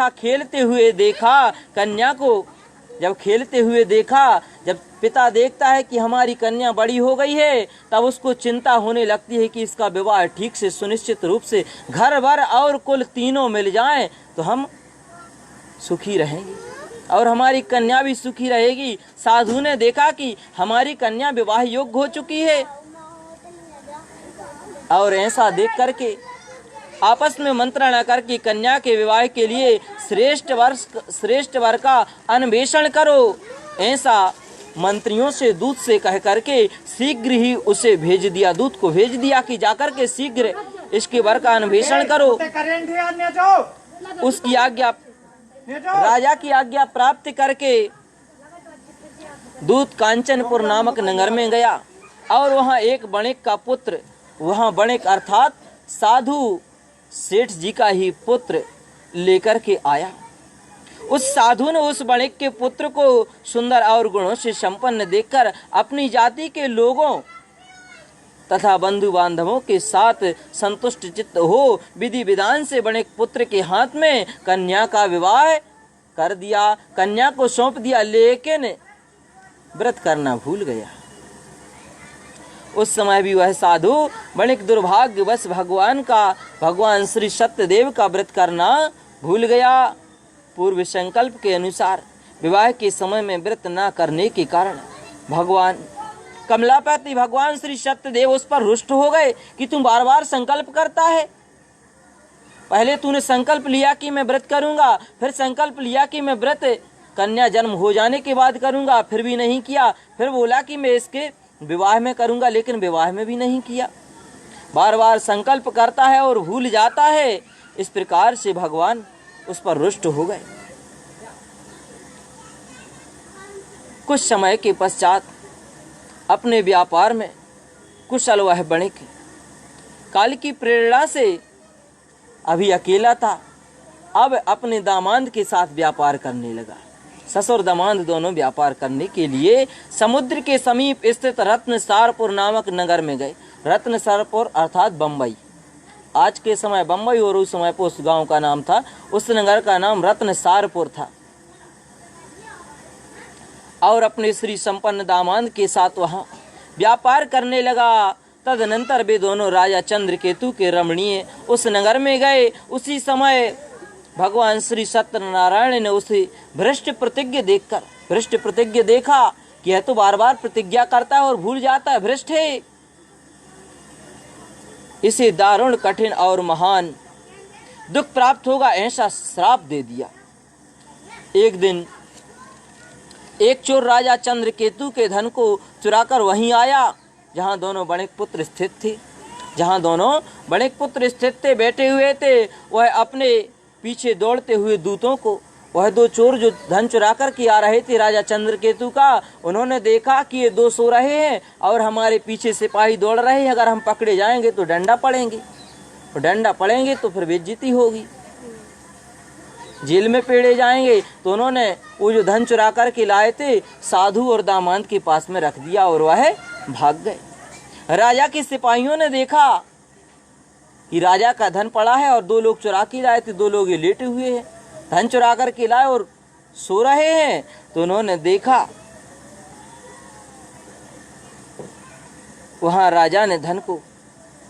Speaker 1: खेलते हुए देखा। कन्या को जब खेलते हुए देखा, जब पिता देखता है कि हमारी कन्या बड़ी हो गई है, तब उसको चिंता होने लगती है कि इसका विवाह ठीक से सुनिश्चित रूप से घर भर और कुल तीनों मिल जाएं तो हम सुखी रहेंगे और हमारी कन्या भी सुखी रहेगी। साधु ने देखा कि हमारी कन्या विवाह योग्य हो चुकी है, और ऐसा देख करके आपस में मंत्रणा करके कन्या के विवाह के लिए श्रेष्ठ वर का अन्वेषण करो। ऐसा मंत्रियों से दूत से कह करके शीघ्र ही उसे भेज दिया, दूत को भेज दिया कि जाकर के शीघ्र इसके वर का अन्वेषण करो। उसकी आज्ञा, राजा की आज्ञा प्राप्त करके दूत कांचनपुर नामक नगर में गया और वहाँ एक बणिक का पुत्र, वहाँ बणिक अर्थात साधु सेठ जी का ही पुत्र लेकर के आया। उस साधु ने उस बणिक के पुत्र को सुंदर और गुणों से संपन्न देखकर अपनी जाति के लोगों तथा बंधु बांधवों के साथ संतुष्ट चित्त हो विधि विधान से बणिक पुत्र के हाथ में कन्या का विवाह कर दिया, कन्या को सौंप दिया, लेकिन व्रत करना भूल गया। उस समय भी वह साधु बणिक दुर्भाग्यवश भगवान श्री सत्यदेव का व्रत करना भूल गया। पूर्व संकल्प के अनुसार विवाह के समय में व्रत न करने के कारण कमलापति भगवान श्री सत्यदेव उस पर रुष्ट हो गए कि तुम बार बार संकल्प करता है। पहले तूने संकल्प लिया कि मैं व्रत करूंगा, फिर संकल्प लिया कि मैं व्रत कन्या जन्म हो जाने के बाद करूंगा, फिर भी नहीं किया, फिर बोला कि मैं इसके विवाह में करूंगा, लेकिन विवाह में भी नहीं किया। बार बार संकल्प करता है और भूल जाता है। इस प्रकार से भगवान उस पर रुष्ट हो गए। कुछ समय के पश्चात अपने व्यापार में कुशल वह बणिक काल की प्रेरणा से अभी अकेला था, अब अपने दामाद के साथ व्यापार करने लगा। ससुर दामाद दोनों व्यापार करने के लिए समुद्र के समीप स्थित रत्नसारपुर नामक नगर में गए। रत्नसारपुर अर्थात बम्बई, आज के समय बम्बई और उस समय पर उस गांव का नाम था, उस नगर का नाम रत्नसारपुर था। और अपने श्री संपन्न दामाद के साथ वहाँ व्यापार करने लगा। तदनंतर वे दोनों राजा चंद्रकेतु के रमणीय उस नगर में गए। उसी समय भगवान श्री सत्यनारायण ने उसे भ्रष्ट प्रतिज्ञ देखा कि यह तो बार बार प्रतिज्ञा करता है और भूल जाता है, भ्रष्ट है। इसे दारुण कठिन और महान दुख प्राप्त होगा, ऐसा श्राप दे दिया। एक दिन एक चोर राजा चंद्रकेतु के धन को चुराकर वहीं आया जहां दोनों बणिक पुत्र स्थित थे, बैठे हुए थे। वह अपने पीछे दौड़ते हुए दूतों को, वह दो चोर जो धन चुरा कर के आ रहे थे राजा चंद्रकेतु का, उन्होंने देखा कि ये दो सो रहे हैं और हमारे पीछे सिपाही दौड़ रहे हैं। अगर हम पकड़े जाएंगे तो डंडा पड़ेंगे तो फिर बेइज्जती होगी, जेल में पेड़े जाएंगे। तो उन्होंने वो जो धन चुरा कर के लाए थे साधु और दामाद के पास में रख दिया और वह भाग गए। राजा के सिपाहियों ने देखा कि राजा का धन पड़ा है और दो लोग चुरा के लाए थे, दो लोग ये लेटे हुए हैं, धन चुरा कर के लाए और सो रहे हैं। तो उन्होंने देखा, वहां राजा ने धन को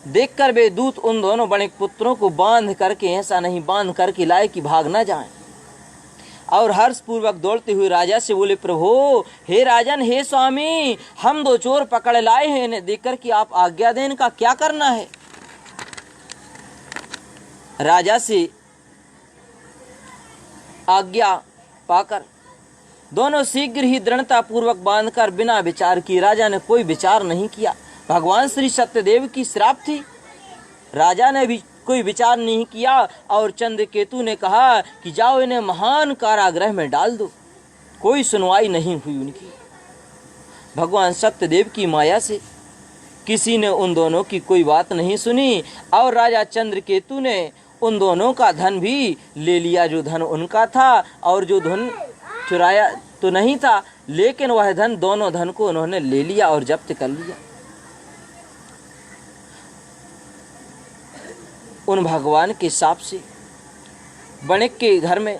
Speaker 1: देखकर वे दूत उन दोनों बणिक पुत्रों को बांध करके लाए कि भाग ना जाएं। और हर्ष पूर्वक दौड़ते हुए राजा से बोले, प्रभु, हे राजन, हे स्वामी, हम दो चोर पकड़ लाए हैं, इन्हें देखकर कि आप आज्ञा दें, इनका क्या करना है। राजा से आज्ञा पाकर दोनों शीघ्र ही दृढ़ता पूर्वक बांधकर बिना विचार किए, राजा ने कोई विचार नहीं किया, भगवान श्री सत्यदेव की श्राप थी, राजा ने भी कोई विचार नहीं किया। और चंद्रकेतु ने कहा कि जाओ इन्हें महान कारागृह में डाल दो। कोई सुनवाई नहीं हुई उनकी। भगवान सत्यदेव की माया से किसी ने उन दोनों की कोई बात नहीं सुनी और राजा चंद्रकेतु ने उन दोनों का धन भी ले लिया, जो धन उनका था, और जो धन चुराया तो नहीं था, लेकिन वह धन, दोनों धन को उन्होंने ले लिया और जब्त कर लिया। उन भगवान के शाप से बणिक के घर में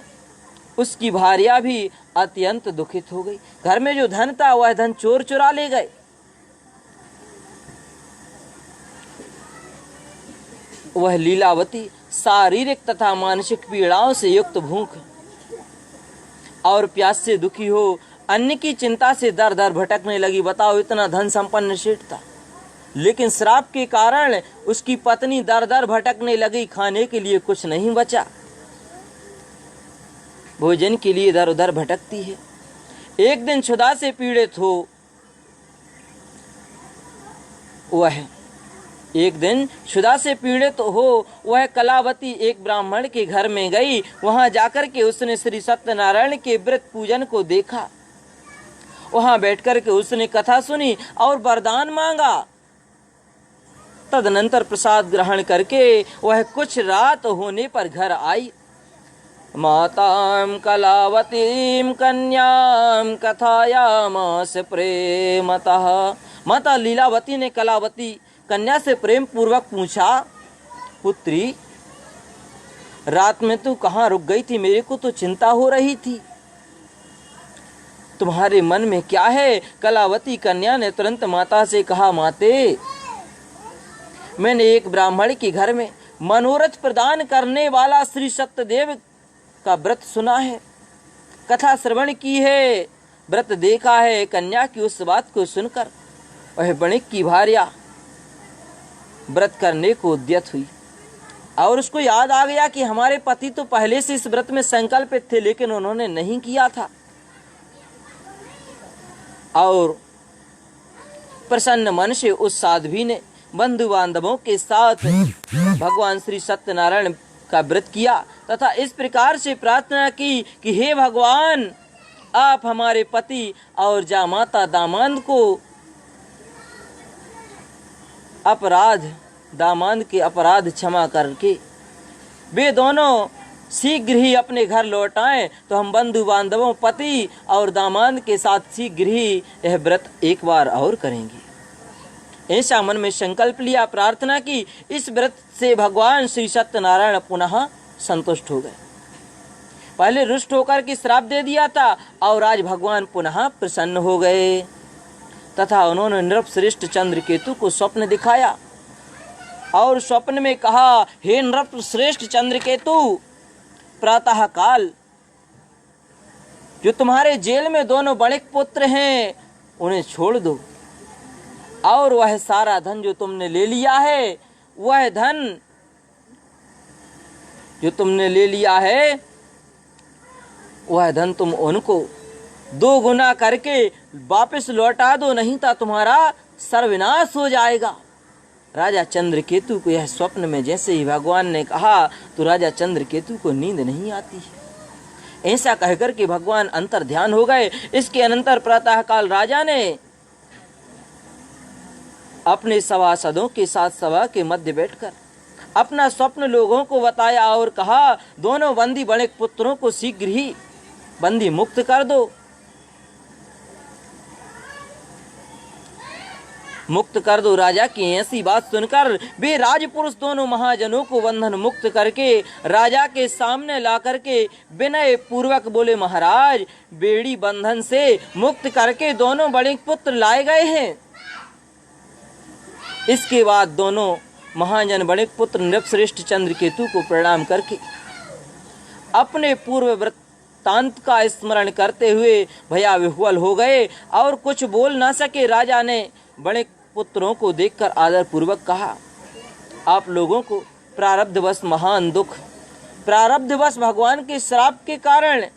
Speaker 1: उसकी भार्या भी अत्यंत दुखित हो गई। घर में जो धन था वह धन चोर चुरा ले गए। वह लीलावती शारीरिक तथा मानसिक पीड़ाओं से युक्त, भूख और प्यास से दुखी हो, अन्न की चिंता से दर दर भटकने लगी। बताओ, इतना धन संपन्न सेठ था, लेकिन श्राप के कारण उसकी पत्नी दर दर भटकने लगी, खाने के लिए कुछ नहीं बचा, भोजन के लिए इधर उधर भटकती है। एक दिन क्षुधा से पीड़ित हो वह कलावती एक ब्राह्मण के घर में गई। वहां जाकर के उसने श्री सत्यनारायण के व्रत पूजन को देखा। वहां बैठकर के उसने कथा सुनी और वरदान मांगा। तदनंतर प्रसाद ग्रहण करके वह कुछ रात होने पर घर आई। मातां कलावतीं कन्यां कथायामास प्रेमतः। माता लीलावती ने कलावती कन्या से प्रेम पूर्वक पूछा, पुत्री, रात में तू कहाँ रुक गई थी? मेरे को तो चिंता हो रही थी, तुम्हारे मन में क्या है? कलावती कन्या ने तुरंत माता से कहा, माते, मैंने एक ब्राह्मण के घर में मनोरथ प्रदान करने वाला श्री सत्यदेव का व्रत सुना है, कथा श्रवण की है, व्रत देखा है। कन्या की उस बात को सुनकर वह बणिक की भार्या व्रत करने को उद्यत हुई और उसको याद आ गया कि हमारे पति तो पहले से इस व्रत में संकल्पित थे, लेकिन उन्होंने नहीं किया था। और प्रसन्न मन से उस साध्वी ने बंधु बांधवों के साथ भगवान श्री सत्यनारायण का व्रत किया तथा इस प्रकार से प्रार्थना की कि हे भगवान, आप हमारे पति और जामाता दामाद को दामाद के अपराध क्षमा करके वे दोनों शीघ्र ही अपने घर लौट आए, तो हम बंधु बांधवों, पति और दामाद के साथ शीघ्र ही यह व्रत एक बार और करेंगे। ऐसा मन में संकल्प लिया, प्रार्थना की। इस व्रत से भगवान श्री सत्यनारायण पुनः संतुष्ट हो गए। पहले रुष्ट होकर के श्राप दे दिया था और आज भगवान पुनः प्रसन्न हो गए तथा उन्होंने नृपश्रेष्ठ चंद्रकेतु को स्वप्न दिखाया और स्वप्न में कहा, हे नृपश्रेष्ठ चंद्रकेतु, प्रातः काल जो तुम्हारे जेल में दोनों बणिक पुत्र हैं उन्हें छोड़ दो और वह सारा धन जो तुमने ले लिया है, वह धन जो तुमने ले लिया है, वह धन तुम उनको 2 गुना करके वापस लौटा दो, नहीं तो तुम्हारा सर्वनाश हो जाएगा। राजा चंद्रकेतु को यह स्वप्न में जैसे ही भगवान ने कहा तो राजा चंद्रकेतु को नींद नहीं आती है। ऐसा कहकर के भगवान अंतर ध्यान हो गए। इसके अनंतर प्रातः काल राजा ने अपने सभासदों के साथ सभा के मध्य बैठकर अपना स्वप्न लोगों को बताया और कहा, दोनों बंदी बणिक पुत्रों को शीघ्र ही बंदी मुक्त कर दो। राजा की ऐसी बात सुनकर वे राजपुरुष दोनों महाजनों को बंधन मुक्त करके राजा के सामने ला करके विनय पूर्वक बोले, महाराज, बेड़ी बंधन से मुक्त करके दोनों बणिक पुत्र लाए गए हैं। इसके बाद दोनों महाजन बणिक पुत्र नृपश्रेष्ठ चंद्रकेतु को प्रणाम करके अपने पूर्व वृत्तांत का स्मरण करते हुए भया विह्वल हो गए और कुछ बोल ना सके। राजा ने बणिक पुत्रों को देखकर आदर पूर्वक कहा, आप लोगों को प्रारब्धवश महान दुख, प्रारब्धवश भगवान के श्राप के कारण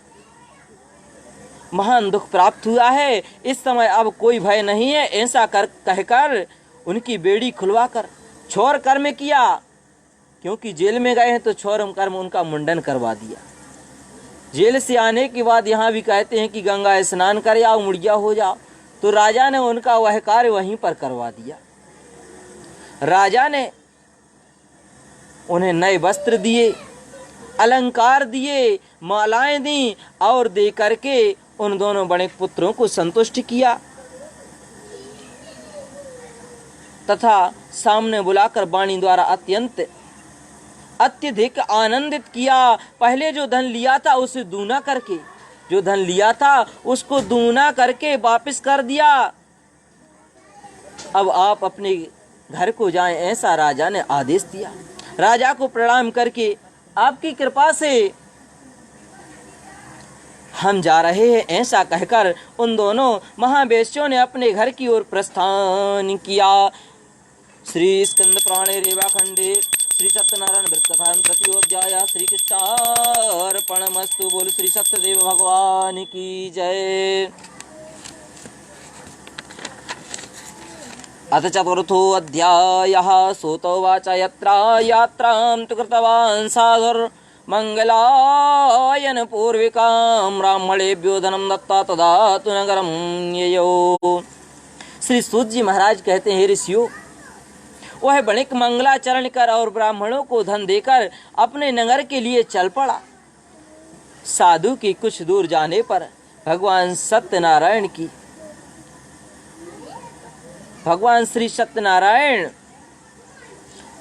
Speaker 1: महान दुख प्राप्त हुआ है। इस समय अब कोई भय नहीं है। ऐसा कहकर उनकी बेड़ी खुलवाकर क्षौर कर्म किया, क्योंकि जेल में गए हैं तो क्षौर कर्म उनका मुंडन करवा दिया। जेल से आने के बाद यहाँ भी कहते हैं कि गंगा स्नान कर आओ, मुड़िया हो जाओ, तो राजा ने उनका वह कार्य वहीं पर करवा दिया। राजा ने उन्हें नए वस्त्र दिए, अलंकार दिए, मालाएं दी और दे करके उन दोनों बड़े पुत्रों को संतुष्ट किया तथा सामने बुलाकर वाणी द्वारा अत्यधिक आनंदित किया। पहले जो धन लिया था उसे दूना करके, जो धन लिया था उसको दूना करके वापस कर दिया। अब आप अपने घर को जाएं, ऐसा राजा ने आदेश दिया। राजा को प्रणाम करके, आपकी कृपा से हम जा रहे हैं, ऐसा कहकर उन दोनों महावेश्यों ने अपने घर की ओर प्रस्थान किया। श्री स्कंद पुराणे रेवाखंडे श्री सत्यनारायण वृत्तखंड तृतीयोध्याय श्री कृष्णार्पणमस्तु। बोल श्री सत्यदेव भगवान की जय। अथ चतुर्थो अध्यायः। सूतोवाच यात्रां तु कृतवान् साधुर्मङ्गलायन पूर्विकां ब्राह्मणेभ्यो धनं दत्ता तदा तु नगरं ययौ। श्री सूत जी महाराज कहते हैं, ऋषियों, वह बणिक मंगलाचरण कर और ब्राह्मणों को धन देकर अपने नगर के लिए चल पड़ा। साधु की कुछ दूर जाने पर भगवान श्री सत्यनारायण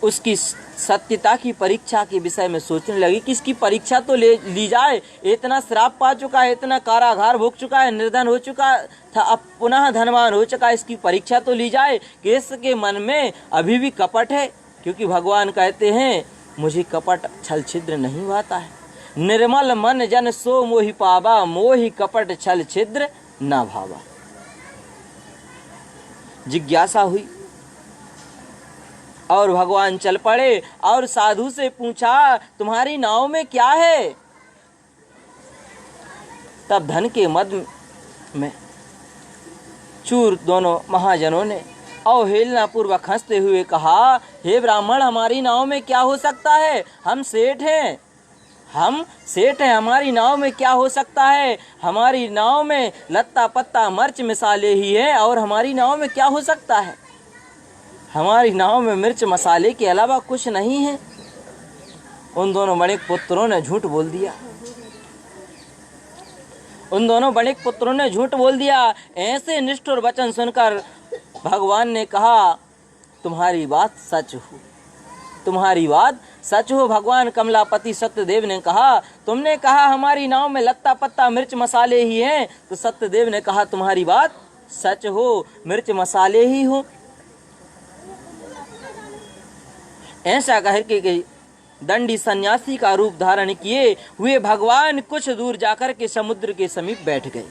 Speaker 1: उसकी सत्यता की परीक्षा के विषय में सोचने लगी कि इसकी परीक्षा तो ली जाए। इतना श्राप पा चुका है, इतना कारागार भोग चुका है, निर्धन हो चुका था, अब पुनः धनवान हो चुका है, इसकी परीक्षा तो ली जाए कि इसके मन में अभी भी कपट है। क्योंकि भगवान कहते हैं, मुझे कपट छल छिद्र नहीं भाता है। निर्मल मन जन सो मोहि पावा, मोहि कपट छल छिद्र न भावा। जिज्ञासा हुई और भगवान चल पड़े और साधु से पूछा, तुम्हारी नाव में क्या है? तब धन के मद में चूर दोनों महाजनों ने अवहेलना पूर्वक हंसते हुए कहा, हे ब्राह्मण, हमारी नाव में क्या हो सकता है? हम सेठ हैं, हमारी नाव में क्या हो सकता है? हमारी नाव में लत्ता पत्ता मिर्च मसाले ही है, और हमारी नाव में क्या हो सकता है? हमारी नाव में मिर्च मसाले के अलावा कुछ नहीं है। उन दोनों बड़े पुत्रों ने झूठ बोल दिया। ऐसे निष्ठुर वचन सुनकर भगवान ने कहा, तुम्हारी बात सच हो। भगवान कमलापति सत्यदेव ने कहा, तुमने कहा हमारी नाव में लत्ता पत्ता मिर्च मसाले ही हैं, तो सत्यदेव ने कहा, तुम्हारी बात सच हो, मिर्च मसाले ही हो। ऐसा कह के दंडी सन्यासी का रूप धारण किए हुए भगवान कुछ दूर जाकर के समुद्र के समीप बैठ गए।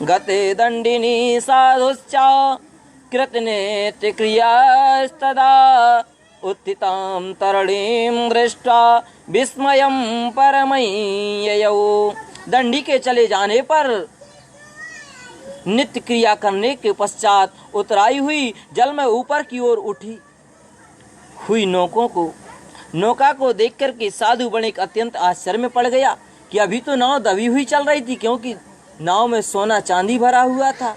Speaker 1: गते दंडिनी साधुश्चा कृतनेत्र क्रियास्तदा उत्थितां तरणीं दृष्ट्वा विस्मयं परमय्ययौ। दंडी के चले जाने पर नित्य क्रिया करने के पश्चात उतराई हुई जल में ऊपर की ओर उठी हुई नौका को देखकर के साधु बणिक अत्यंत आश्चर्य में पड़ गया कि अभी तो नाव दबी हुई चल रही थी, क्योंकि नाव में सोना चांदी भरा हुआ था।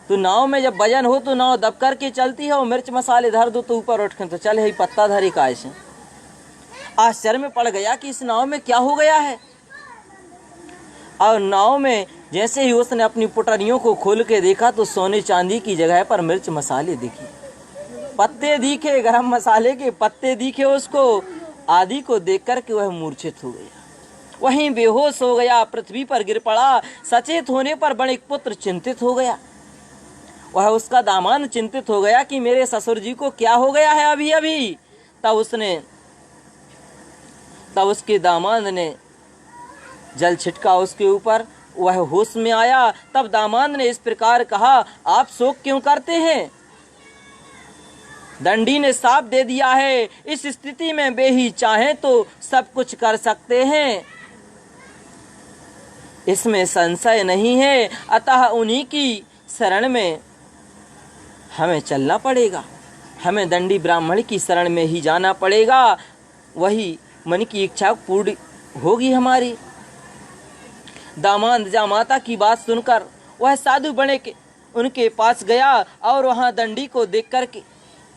Speaker 1: तो नाव में जब वजन हो तो नाव दब करके चलती है, और मिर्च मसाले धर दो तो ऊपर उठ के तो चल ही पत्ता धरी का। ऐसे आश्चर्य में पड़ गया कि इस नाव में क्या हो गया है। और नाव में जैसे ही उसने अपनी पुटरियों को खोल के देखा तो सोने चांदी की जगह पर मिर्च मसाले दिखे, पत्ते दिखे, गरम मसाले के पत्ते दिखे उसको। आदि को देख करके वह मूर्छित हो गया, वहीं बेहोश हो गया, पृथ्वी पर गिर पड़ा। सचेत होने पर बणिक पुत्र चिंतित हो गया। वह उसका दामाद चिंतित हो गया कि मेरे ससुर जी को क्या हो गया है अभी अभी। तब उसके दामाद ने जल छिटका उसके ऊपर, वह होश में आया। तब दामाद ने इस प्रकार कहा, आप शोक क्यों करते हैं? दंडी ने साफ दे दिया है, इस स्थिति में वे ही चाहें तो सब कुछ कर सकते हैं, इसमें संशय नहीं है। अतः उन्हीं की शरण में हमें चलना पड़ेगा, हमें दंडी ब्राह्मण की शरण में ही जाना पड़ेगा, वही मन की इच्छा पूर्ण होगी हमारी। दामाद जामाता की बात सुनकर वह साधु बणिक उनके पास गया और वहां दंडी को देख करके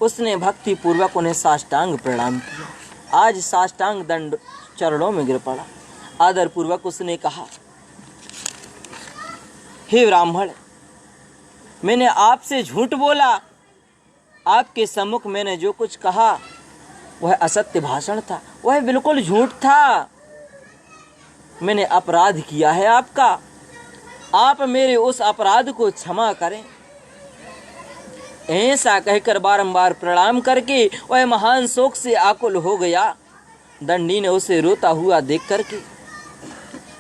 Speaker 1: उसने भक्ति पूर्वक उन्हें साष्टांग प्रणाम किया। आज साष्टांग दंड चरणों में गिर पड़ा। आदर पूर्वक उसने कहा, हे ब्राह्मण, मैंने आपसे झूठ बोला। आपके सम्मुख मैंने जो कुछ कहा वह असत्य भाषण था, वह बिल्कुल झूठ था। मैंने अपराध किया है आपका, आप मेरे उस अपराध को क्षमा करें। ऐसा कहकर बारंबार प्रणाम करके वह महान शोक से आकुल हो गया। दंडी ने उसे रोता हुआ देख करके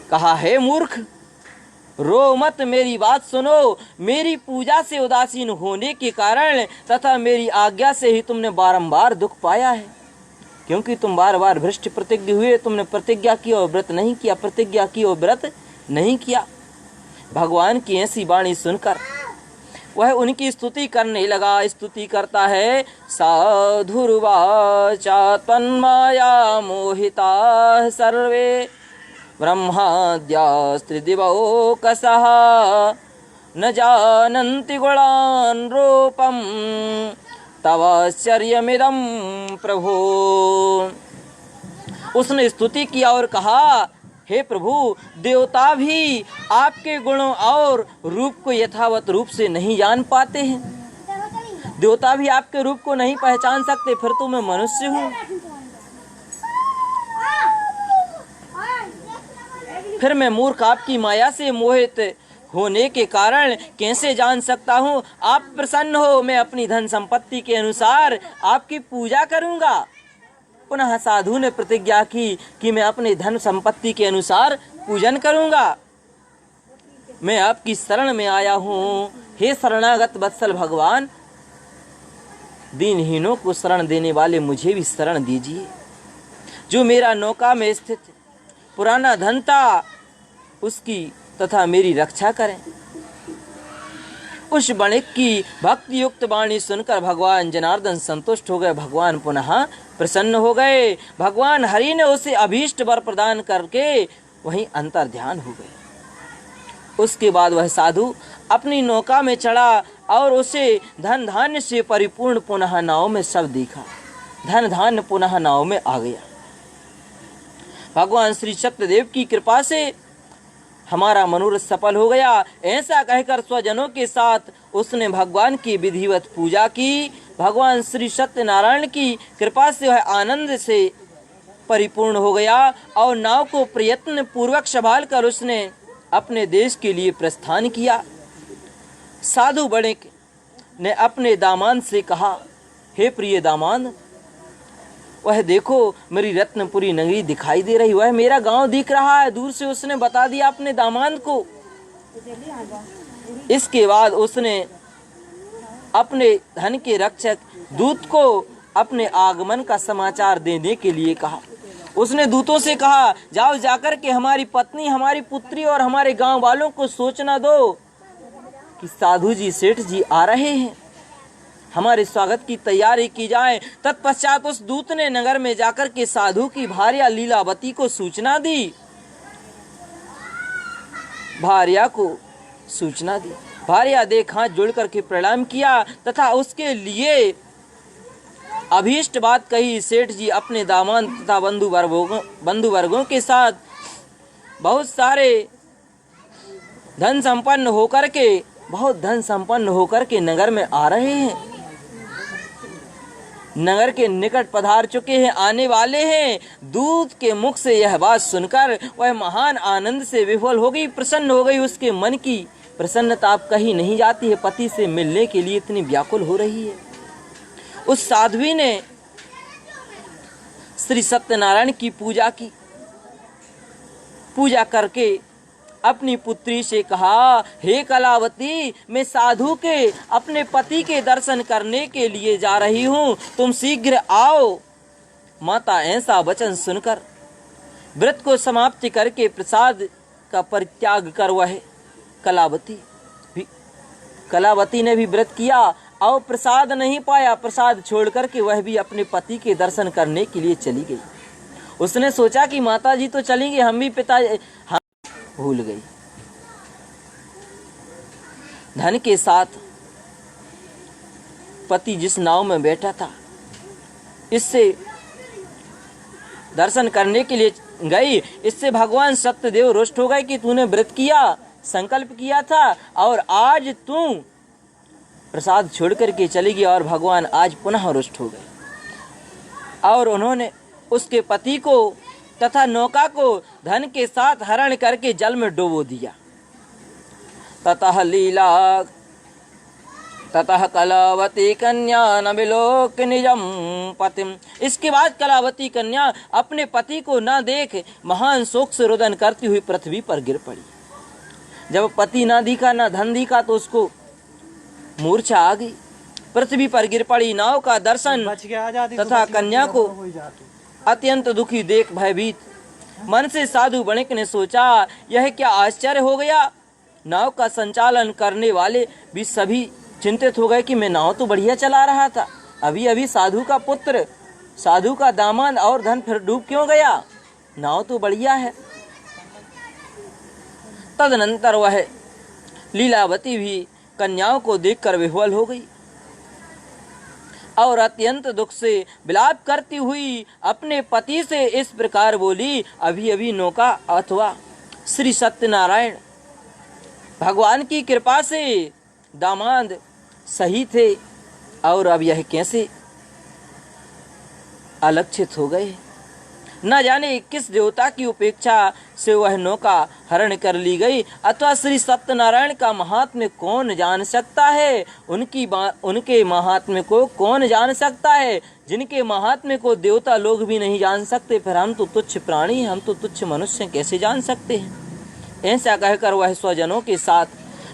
Speaker 1: कहा, हे मूर्ख, रो मत, मेरी बात सुनो। मेरी पूजा से उदासीन होने के कारण तथा मेरी आज्ञा से ही तुमने बारंबार दुख पाया है, क्योंकि तुम बार बार भ्रष्ट प्रतिज्ञ हुए। तुमने प्रतिज्ञा की और व्रत नहीं किया, प्रतिज्ञा की और व्रत नहीं किया। भगवान की ऐसी वाणी सुनकर वह उनकी स्तुति करने लगा। स्तुति करता है, साधुर्वाचा तन्माया मोहिता सर्वे ब्रह्माद्यास्त्रिदिवोकसः न जानन्ति गुणान् रूपं तवाश्चर्यमिदं प्रभो। उसने स्तुति किया और कहा, हे प्रभु, देवता भी आपके गुणों और रूप को यथावत रूप से नहीं जान पाते हैं। देवता भी आपके रूप को नहीं पहचान सकते, फिर तो मैं मनुष्य हूँ। फिर मैं मूर्ख आपकी माया से मोहित होने के कारण कैसे जान सकता हूँ? आप प्रसन्न हो, मैं अपनी धन संपत्ति के अनुसार आपकी पूजा करूँगा। पुनः साधु ने प्रतिज्ञा की कि मैं अपने धन संपत्ति के अनुसार पूजन करूँगा। मैं आपकी शरण में आया हूँ। हे शरणागत वत्सल भगवान, दीनहीनों को शरण देने वाले मुझे भी शरण दीजिए। जो मेरा नौका में स्थित पुराना धन था, उसकी तथा मेरी रक्षा करें। उस वणिक की भक्ति युक्त वाणी सुनकर भगवान जनार्दन संतुष्ट हो गए। भगवान पुनः प्रसन्न हो गए। भगवान हरि ने उसे अभीष्ट वर प्रदान करके वहीं अंतर ध्यान हो गए। उसके बाद वह साधु अपनी नौका में चढ़ा और उसे धन धान्य से परिपूर्ण पुनः नाव में सब देखा। धन धान्य पुनः नाव में आ गया। भगवान श्री सत्यदेव की कृपा से हमारा मनोरथ सफल हो गया। ऐसा कहकर स्वजनों के साथ उसने भगवान की विधिवत पूजा की। भगवान श्री सत्यनारायण की कृपा से वह आनंद से परिपूर्ण हो गया और नाव को प्रयत्न पूर्वक संभाल कर उसने अपने देश के लिए प्रस्थान किया। साधु वणिक ने अपने दामाद से कहा, हे प्रिय दामाद, वह देखो मेरी रत्नपुरी नगरी दिखाई दे रही, वह मेरा गांव दिख रहा है। दूर से उसने बता दिया अपने दामाद को। इसके बाद उसने अपने धन के रक्षक दूत को अपने आगमन का समाचार देने के लिए कहा। उसने दूतों से कहा, जाओ जाकर के हमारी पत्नी, हमारी पुत्री और हमारे गांव वालों को सूचना दो कि साधु जी, सेठ जी आ रहे हैं, हमारे स्वागत की तैयारी की जाए। तत्पश्चात उस दूत ने नगर में जाकर के साधु की भार्या लीलावती को सूचना दी। भार्या देख हाथ जोड़ करके प्रणाम किया तथा उसके लिए अभीष्ट बात कही। सेठ जी अपने दामाद तथा बंधु वर्गों के साथ बहुत धन संपन्न होकर के नगर में आ रहे हैं, नगर के निकट पधार चुके हैं, आने वाले हैं। दूत के मुख से यह बात सुनकर वह महान आनंद से विफल हो गई, प्रसन्न हो गई। उसके मन की प्रसन्नता अब कहीं नहीं जाती है, पति से मिलने के लिए इतनी व्याकुल हो रही है। उस साध्वी ने श्री सत्यनारायण की पूजा की। पूजा करके अपनी पुत्री से कहा, हे कलावती, मैं साधु के अपने पति के दर्शन करने के लिए जा रही हूँ, तुम शीघ्र आओ। माता ऐसा वचन सुनकर व्रत को समाप्ति करके प्रसाद का परित्याग कर वह कलावती ने भी व्रत किया और प्रसाद नहीं पाया। प्रसाद छोड़ करके वह भी अपने पति के दर्शन करने के लिए चली गई। उसने सोचा कि माता जी तो चली गई, हम भूल गई। धन के साथ पति जिस नाव में बैठा था, इससे दर्शन करने के लिए गई। इससे भगवान सत्यदेव रुष्ट हो गए कि तूने व्रत किया, संकल्प किया था और आज तू प्रसाद छोड़ करके चली गई। और भगवान आज पुनः रुष्ट हो गए और उन्होंने उसके पति को तथा नौका को धन के साथ हरण करके जल में डुबो दिया। ततः कलावती कन्या न विलोक निजम पतिम। इसके बाद कलावती कन्या अपने पति को न देख महान शोक से रुदन करती हुई पृथ्वी पर गिर पड़ी। जब पति ना दिखा ना धन दिखा तो उसको मूर्छा आ गई, पृथ्वी पर गिर पड़ी। नाव का दर्शन तथा कन्या को अत्यंत दुखी देख भयभीत मन से साधु बणिक ने सोचा, यह क्या आश्चर्य हो गया। नाव का संचालन करने वाले भी सभी चिंतित हो गए कि मैं नाव तो बढ़िया चला रहा था, अभी अभी साधु का पुत्र, साधु का दामाद और धन फिर डूब क्यों गया, नाव तो बढ़िया है। तदनंतर वह लीलावती भी कन्याओं को देखकर विह्वल हो गई और अत्यंत दुख से विलाप करती हुई अपने पति से इस प्रकार बोली, अभी अभी नौका अथवा श्री सत्यनारायण भगवान की कृपा से दामाद सही थे और अब यह कैसे अलक्षित हो गए। न जाने किस देवता की उपेक्षा से वह नौका हरण कर ली गई, अथवा श्री सत्यनारायण का महात्म्य कौन जान सकता है। उनके महात्म्य को कौन जान सकता है, जिनके महात्म्य को देवता लोग भी नहीं जान सकते, फिर हम तो तुच्छ प्राणी, हम तो तुच्छ मनुष्य कैसे जान सकते हैं। ऐसा कहकर वह स्वजनों के साथ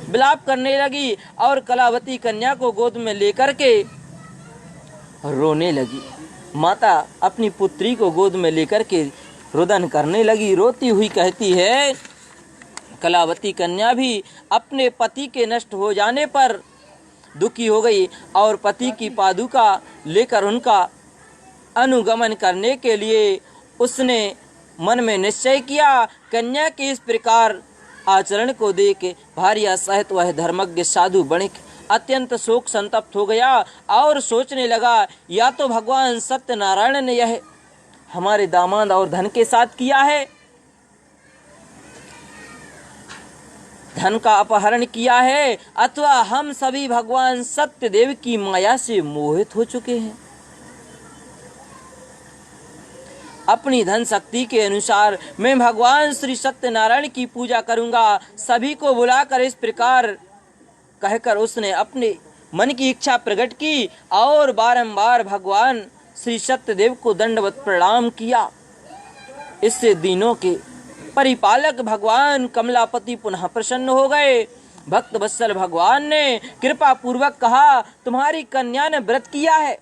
Speaker 1: विलाप करने लगी और कलावती कन्या को गोद में लेकर के रोने लगी। माता अपनी पुत्री को गोद में लेकर के रुदन करने लगी। रोती हुई कहती है, कलावती कन्या भी अपने पति के नष्ट हो जाने पर दुखी हो गई और पति की पादुका लेकर उनका अनुगमन करने के लिए उसने मन में निश्चय किया। कन्या के इस प्रकार आचरण को देख भार्या सहित वह धर्मज्ञ साधु बणिक अत्यंत शोक संतप्त हो गया और सोचने लगा, या तो भगवान सत्यनारायण ने यह हमारे दामाद और धन के साथ किया है, धन का अपहरण किया है, अथवा हम सभी भगवान सत्यदेव की माया से मोहित हो चुके हैं। अपनी धन शक्ति के अनुसार मैं भगवान श्री सत्यनारायण की पूजा करूंगा। सभी को बुलाकर इस प्रकार कहकर उसने अपने मन की इच्छा प्रकट की और बारंबार भगवान श्री सत्यदेव को दंडवत प्रणाम किया। इससे दीनों के परिपालक भगवान कमलापति पुनः प्रसन्न हो गए। भक्त वत्सल भगवान ने कृपा पूर्वक कहा, तुम्हारी कन्या ने व्रत किया है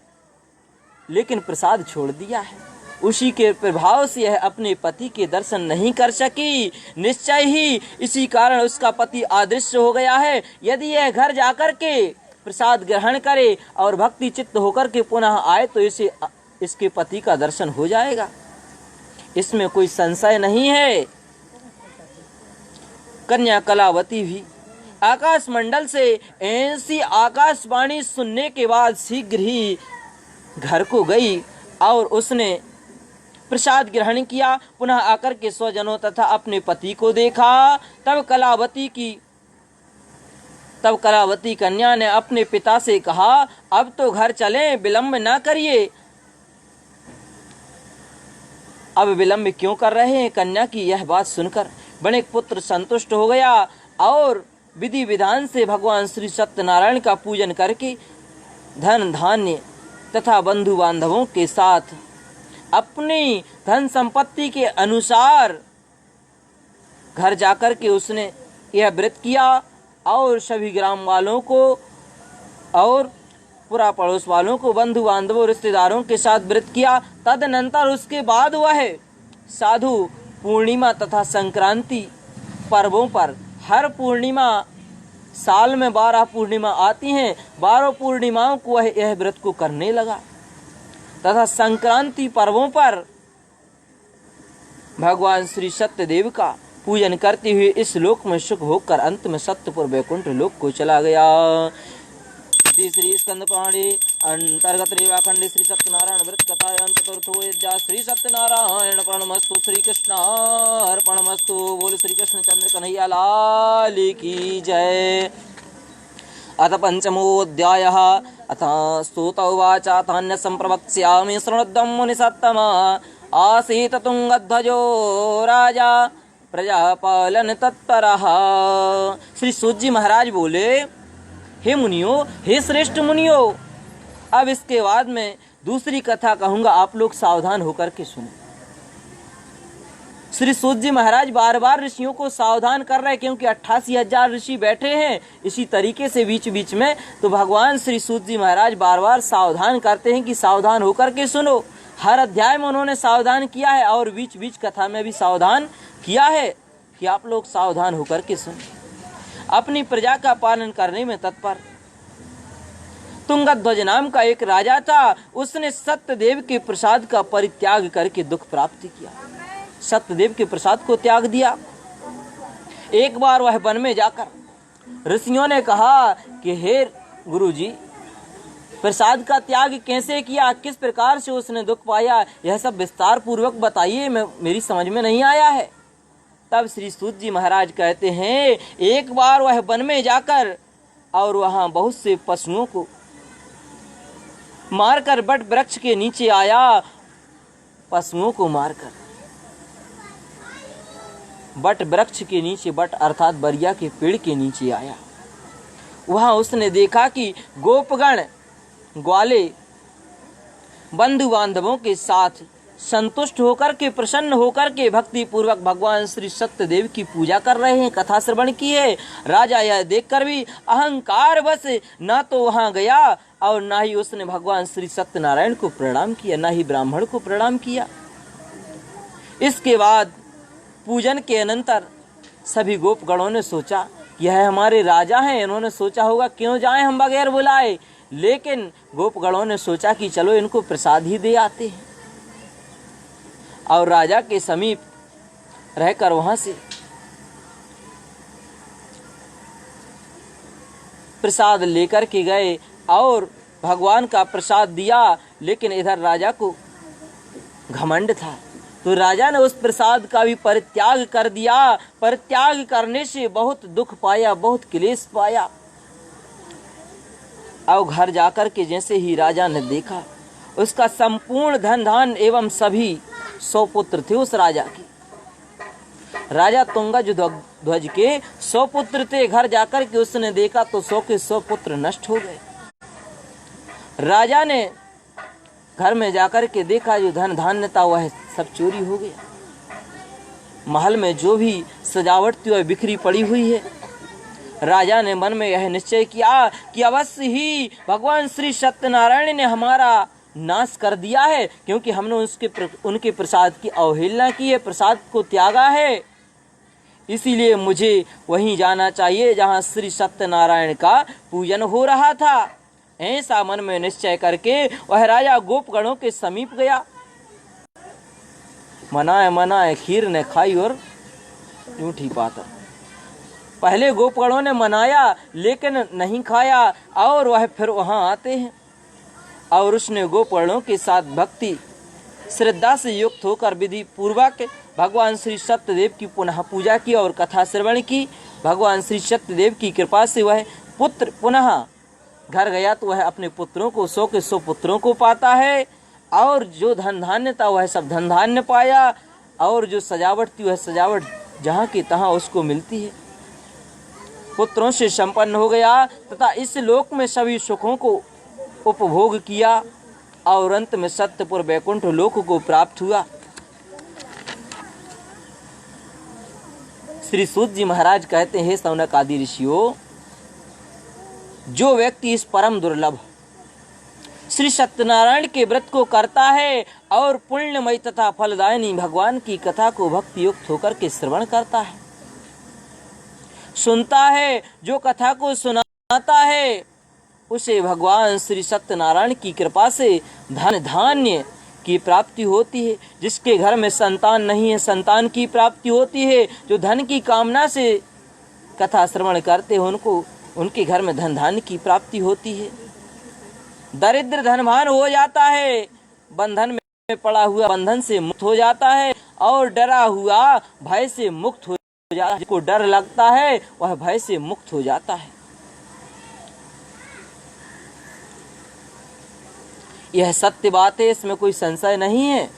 Speaker 1: लेकिन प्रसाद छोड़ दिया है, उसी के प्रभाव से यह अपने पति के दर्शन नहीं कर सकी। निश्चय ही इसी कारण उसका पति अदृश्य हो गया है। यदि यह घर जाकर के प्रसाद ग्रहण करे और भक्ति चित्त होकर के पुनः आए तो इसके पति का दर्शन हो जाएगा, इसमें कोई संशय नहीं है। कन्या कलावती भी आकाश मंडल से ऐसी आकाशवाणी सुनने के बाद शीघ्र ही घर को गई और उसने प्रसाद ग्रहण किया। पुनः आकर के स्वजनों तथा अपने पति को देखा। तब कलावती कन्या ने अपने पिता से कहा, अब तो घर चलें, विलंब न करिए। अब विलंब क्यों कर रहे हैं। कन्या की यह बात सुनकर बणिक पुत्र संतुष्ट हो गया और विधि विधान से भगवान श्री सत्यनारायण का पूजन करके धन धान्य तथा बंधु बांधवों के साथ अपनी धन संपत्ति के अनुसार घर जाकर के उसने यह व्रत किया और सभी ग्राम वालों को और पूरा पड़ोस वालों को, बंधु बांधवों, रिश्तेदारों के साथ व्रत किया। तदनंतर उसके बाद वह साधु पूर्णिमा तथा संक्रांति पर्वों पर, हर पूर्णिमा साल में 12 पूर्णिमा आती हैं, 12 पूर्णिमाओं को वह यह व्रत को करने लगा तथा संक्रांति पर्वों पर भगवान श्री सत्यदेव का पूजन करते हुए इस लोक में सुख होकर अंत में सत्यपुर वैकुंठ लोक को चला गया। श्री स्कंद पुराणे अंतर्गत रेवाखंड श्री सत्यनारायण व्रत कथा चतुर्थो अध्याय। श्री सत्यनारायण प्रणमस्तु। श्री कृष्ण अर्पणमस्तु। बोल श्री कृष्ण चंद्र कन्हैया लाल की जय। अथ पंचमोऽध्यायः। अथ स्तुत उवाच तान्य संप्रवक्ष्यामि शृणुध्वं मुनिसत्तमा। आसीत् तुंगध्वजो राजा प्रजापालन तत्परः। श्री सूत जी महाराज बोले, हे मुनियों, हे श्रेष्ठ मुनियों, अब इसके बाद में दूसरी कथा कहूंगा, आप लोग सावधान होकर के सुने। श्री सूत जी महाराज बार बार ऋषियों को सावधान कर रहे हैं, क्योंकि 88,000 ऋषि बैठे हैं इसी तरीके से बीच बीच में। तो भगवान श्री सूत जी महाराज बार बार सावधान करते हैं कि सावधान होकर के सुनो। हर अध्याय में उन्होंने सावधान किया है और बीच बीच कथा में भी सावधान किया है कि आप लोग सावधान होकर के सुनो, अपनी प्रजा का पालन करने में तत्पर। तुंगध्वज नाम का एक राजा था, उसने सत्यदेव के प्रसाद का परित्याग करके दुख प्राप्त किया। सत्यदेव के प्रसाद को त्याग दिया। एक बार वह वन में जाकर ऋषियों ने कहा कि हे गुरुजी, प्रसाद का त्याग कैसे किया, किस प्रकार से उसने दुख पाया, यह सब विस्तार पूर्वक बताइए, मेरी समझ में नहीं आया है। तब श्री सूत जी महाराज कहते हैं, एक बार वह वन में जाकर और वहां बहुत से पशुओं को मारकर बट वृक्ष के नीचे आया। पशुओं को मारकर बट वृक्ष के नीचे, बट अर्थात बरिया के पेड़ के नीचे आया। वहां उसने देखा कि गोपगण ग्वाले बंधु बांधवों के साथ संतुष्ट होकर के, प्रसन्न होकर के भक्ति पूर्वक भगवान श्री सत्यदेव की पूजा कर रहे हैं, कथा श्रवण की है। राजा यह देखकर भी अहंकार बस ना तो वहां गया और ना ही उसने भगवान श्री सत्यनारायण को प्रणाम किया, ना ही ब्राह्मण को प्रणाम किया। इसके बाद पूजन के अनंतर सभी गोपगणों ने सोचा यह हमारे राजा हैं, इन्होंने सोचा होगा क्यों जाएं हम बगैर बुलाए, लेकिन गोपगणों ने सोचा कि चलो इनको प्रसाद ही दे आते हैं। और राजा के समीप रहकर वहां से प्रसाद लेकर के गए और भगवान का प्रसाद दिया। लेकिन इधर राजा को घमंड था, तो राजा ने उस प्रसाद का भी परित्याग कर दिया। परित्याग करने से बहुत दुख पाया, बहुत क्लेश पाया। और घर जाकर के जैसे ही राजा ने देखा, उसका संपूर्ण धन धान एवं सभी 100 पुत्र थे उस राजा के। राजा तुंगध्वज के 100 पुत्र थे। घर जाकर के उसने देखा तो 100 के 100 पुत्र नष्ट हो गए। राजा ने घर में जाकर के देखा जो धन धान्य था वह सब चोरी हो गया। महल में जो भी सजावट थी वह बिखरी पड़ी हुई है। राजा ने मन में यह निश्चय किया कि अवश्य ही भगवान श्री सत्यनारायण ने हमारा नाश कर दिया है, क्योंकि हमने उनके प्रसाद की अवहेलना की है, प्रसाद को त्यागा है। इसीलिए मुझे वहीं जाना चाहिए जहां श्री सत्यनारायण का पूजन हो रहा था। ऐसा मन में निश्चय करके वह राजा गोपगणों के समीप गया। मनाए खीर ने खाई और यूठी पातर। पहले गोपगणों ने मनाया लेकिन नहीं खाया और वह फिर वहां आते हैं और उसने गोपगणों के साथ भक्ति श्रद्धा से युक्त होकर विधि पूर्वक भगवान श्री सत्यदेव की पुनः पूजा की और कथा श्रवण की। भगवान श्री सत्यदेव की कृपा से वह पुत्र पुनः घर गया तो वह अपने पुत्रों को 100 के 100 पुत्रों को पाता है और जो धन धान्य था वह सब धन धान्य पाया और जो सजावट थी वह सजावट जहाँ की तहाँ उसको मिलती है। पुत्रों से संपन्न हो गया तथा इस लोक में सभी सुखों को उपभोग किया और अंत में सत्यपुर वैकुंठ लोक को प्राप्त हुआ। श्री सूत जी महाराज कहते हैं, सौनक आदि ऋषियों, जो व्यक्ति इस परम दुर्लभ श्री सत्यनारायण के व्रत को करता है और पुण्यमय तथा फलदायिनी भगवान की कथा को भक्ति युक्त होकर के श्रवण करता है, सुनता है, जो कथा को सुनाता है, उसे भगवान श्री सत्यनारायण की कृपा से धन धान्य की प्राप्ति होती है। जिसके घर में संतान नहीं है, संतान की प्राप्ति होती है। जो धन की कामना से कथा श्रवण करते हैं उनको उनके घर में धन धान्य की प्राप्ति होती है। दरिद्र धनवान हो जाता है, बंधन में पड़ा हुआ बंधन से मुक्त हो जाता है और डरा हुआ भय से मुक्त हो जाता है। जिसको डर लगता है वह भय से मुक्त हो जाता है। यह सत्य बात है, इसमें कोई संशय नहीं है।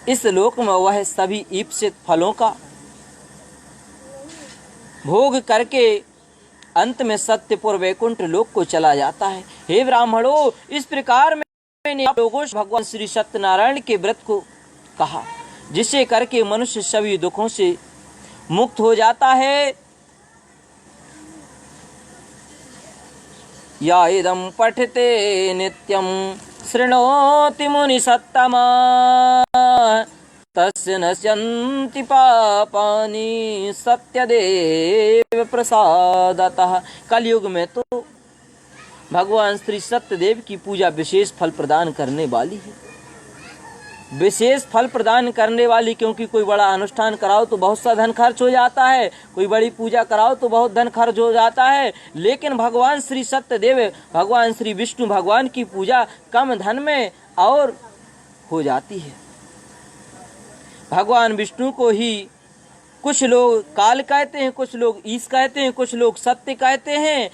Speaker 1: इस लोक में वह सभी ईप्सित फलों का भोग करके अंत में सत्यपुर वैकुंठ लोक को चला जाता है। हे ब्राह्मणों, इस प्रकार मैंने आप लोगों से भगवान श्री सत्यनारायण के व्रत को कहा। जिसे करके मनुष्य सभी दुखों से मुक्त हो जाता है। या इदं पठते नित्यं शृणोति मुनिसत्तमा तस्य नश्यन्ति पापानि सत्यदेव प्रसादतः। कलयुग में तो भगवान श्री सत्यदेव की पूजा विशेष फल प्रदान करने वाली है, विशेष फल प्रदान करने वाली, क्योंकि कोई बड़ा अनुष्ठान कराओ तो बहुत सा धन खर्च हो जाता है, कोई बड़ी पूजा कराओ तो बहुत धन खर्च हो जाता है, लेकिन भगवान श्री सत्यदेव, भगवान श्री विष्णु भगवान की पूजा कम धन में और हो जाती है। भगवान विष्णु को ही कुछ लोग काल कहते हैं, कुछ लोग ईश कहते हैं, कुछ लोग सत्य कहते हैं,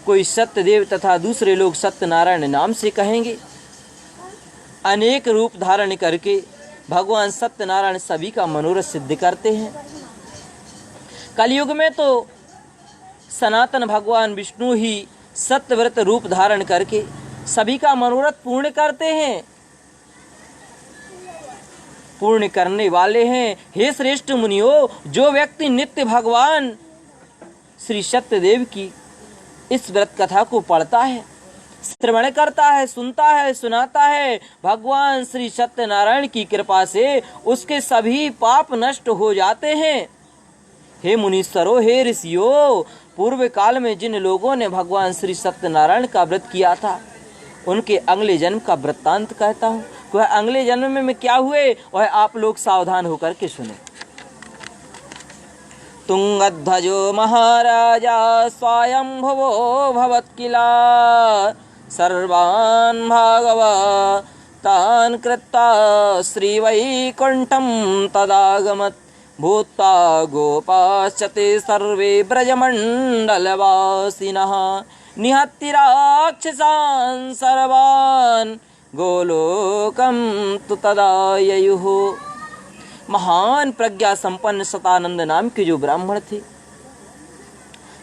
Speaker 1: कोई सत्यदेव तथा दूसरे लोग सत्यनारायण नाम से कहेंगे। अनेक रूप धारण करके भगवान सत्यनारायण सभी का मनोरथ सिद्ध करते हैं। कलयुग में तो सनातन भगवान विष्णु ही सत्यव्रत रूप धारण करके सभी का मनोरथ पूर्ण करते हैं, पूर्ण करने वाले हैं। हे श्रेष्ठ मुनियों, जो व्यक्ति नित्य भगवान श्री सत्यदेव की इस व्रत कथा को पढ़ता है, श्रवण करता है, सुनता है, सुनाता है, भगवान श्री सत्यनारायण की कृपा से उसके सभी पाप नष्ट हो जाते हैं। हे मुनीश्वरों, हे ऋषियों, पूर्व काल में जिन लोगों ने भगवान श्री सत्यनारायण का व्रत किया था, उनके अगले जन्म का वृत्तांत कहता हूँ। वह अगले जन्म में क्या हुए, वह आप लोग सावधान होकर के सुने। तुंगध्वजो महाराजा स्वयंभुवो भवत्किला सर्वान् भागवतान् कृत्वा श्रीवैकुण्ठं तदागमत् भूत्वा गोपाश्च ते सर्वे ब्रजमण्डलवासिनः निहत्य राक्षसान् सर्वान् गोलोकं तु तदा ययुः। महान प्रज्ञा संपन्न सतानंद नाम के जो ब्राह्मण थे,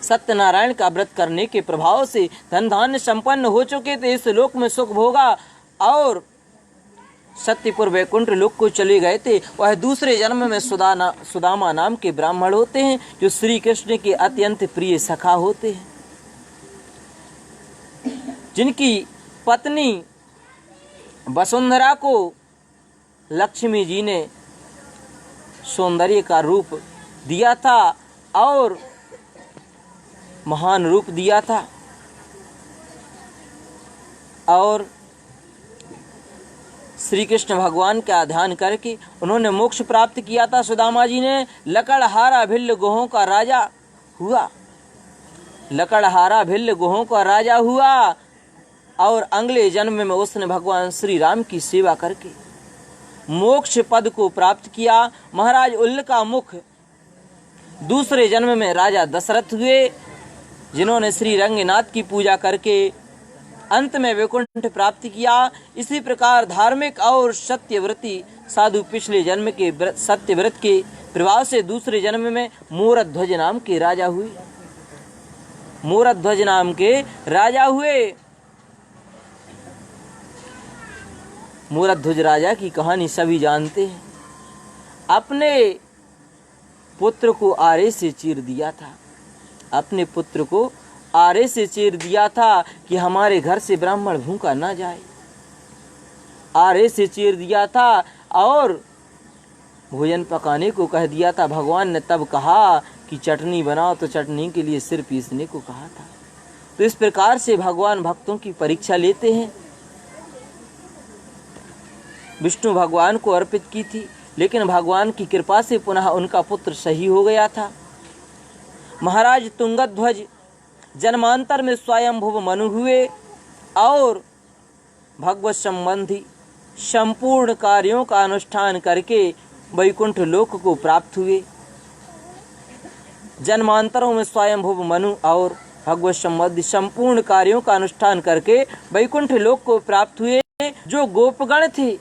Speaker 1: सत्यनारायण का व्रत करने के प्रभाव से धन धान्य संपन्न हो चुके थे, इस लोक में सुख भोगा और सत्यपुर वैकुंठ लोक को चले गए थे। वह दूसरे जन्म में सुदामा नाम के ब्राह्मण होते हैं, जो श्री कृष्ण के अत्यंत प्रिय सखा होते हैं, जिनकी पत्नी वसुंधरा को लक्ष्मी जी ने सौंदर्य का रूप दिया था और महान रूप दिया था, और श्री कृष्ण भगवान का ध्यान करके उन्होंने मोक्ष प्राप्त किया था। सुदामा जी ने लकड़हारा भिल्ल गुहों का राजा हुआ, लकड़हारा भिल्ल गुहों का राजा हुआ, और अगले जन्म में उसने भगवान श्री राम की सेवा करके मोक्ष पद को प्राप्त किया। महाराज उल्ल का मुख दूसरे जन्म में राजा दशरथ हुए, जिन्होंने श्री रंगनाथ की पूजा करके अंत में वैकुंठ प्राप्त किया। इसी प्रकार धार्मिक और सत्यव्रती साधु पिछले जन्म के सत्यव्रत के प्रभाव से दूसरे जन्म में मोरध्वज नाम के राजा हुए, मोरध्वज नाम के राजा हुए। मोरध्वज राजा की कहानी सभी जानते हैं। अपने पुत्र को आरे से चीर दिया था, अपने पुत्र को आरे से चीर दिया था कि हमारे घर से ब्राह्मण भूखा ना जाए। आरे से चीर दिया था और भोजन पकाने को कह दिया था। भगवान ने तब कहा कि चटनी बनाओ, तो चटनी के लिए सिर पीसने को कहा था। तो इस प्रकार से भगवान भक्तों की परीक्षा लेते हैं। विष्णु भगवान को अर्पित की थी, लेकिन भगवान की कृपा से पुनः उनका पुत्र सही हो गया था। महाराज तुंगध्वज जन्मांतर में स्वयंभुव मनु हुए और भगवत संबंधी संपूर्ण कार्यों का अनुष्ठान करके वैकुंठ लोक को प्राप्त हुए। जन्मांतरों में स्वयंभुव मनु और भगवत संबंधी संपूर्ण कार्यों का अनुष्ठान करके वैकुंठ लोक को प्राप्त हुए। जो गोपगण थे,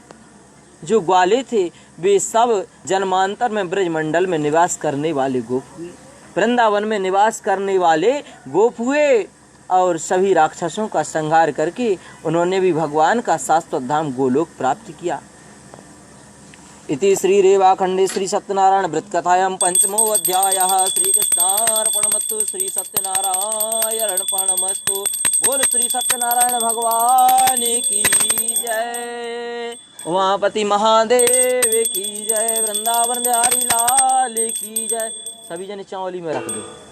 Speaker 1: जो ग्वाले थे, वे सब जन्मांतर में ब्रजमंडल में निवास करने वाले गोप हुए, वृंदावन में निवास करने वाले गोप हुए, और सभी राक्षसों का संहार करके उन्होंने भी भगवान का शाश्वत धाम गोलोक प्राप्त किया। इति श्री रेवाखंडे श्री सत्यनारायण व्रत कथायां पंचमो अध्यायः। श्री कृष्णार्पणमस्तु। श्री सत्यनारायणर्पणमस्तु। बोल श्री सत्यनारायण भगवान की जय। उमापति महादेव की जय। वृंदावन बिहारी लाल की जय। सभी जन चौली में रख दो।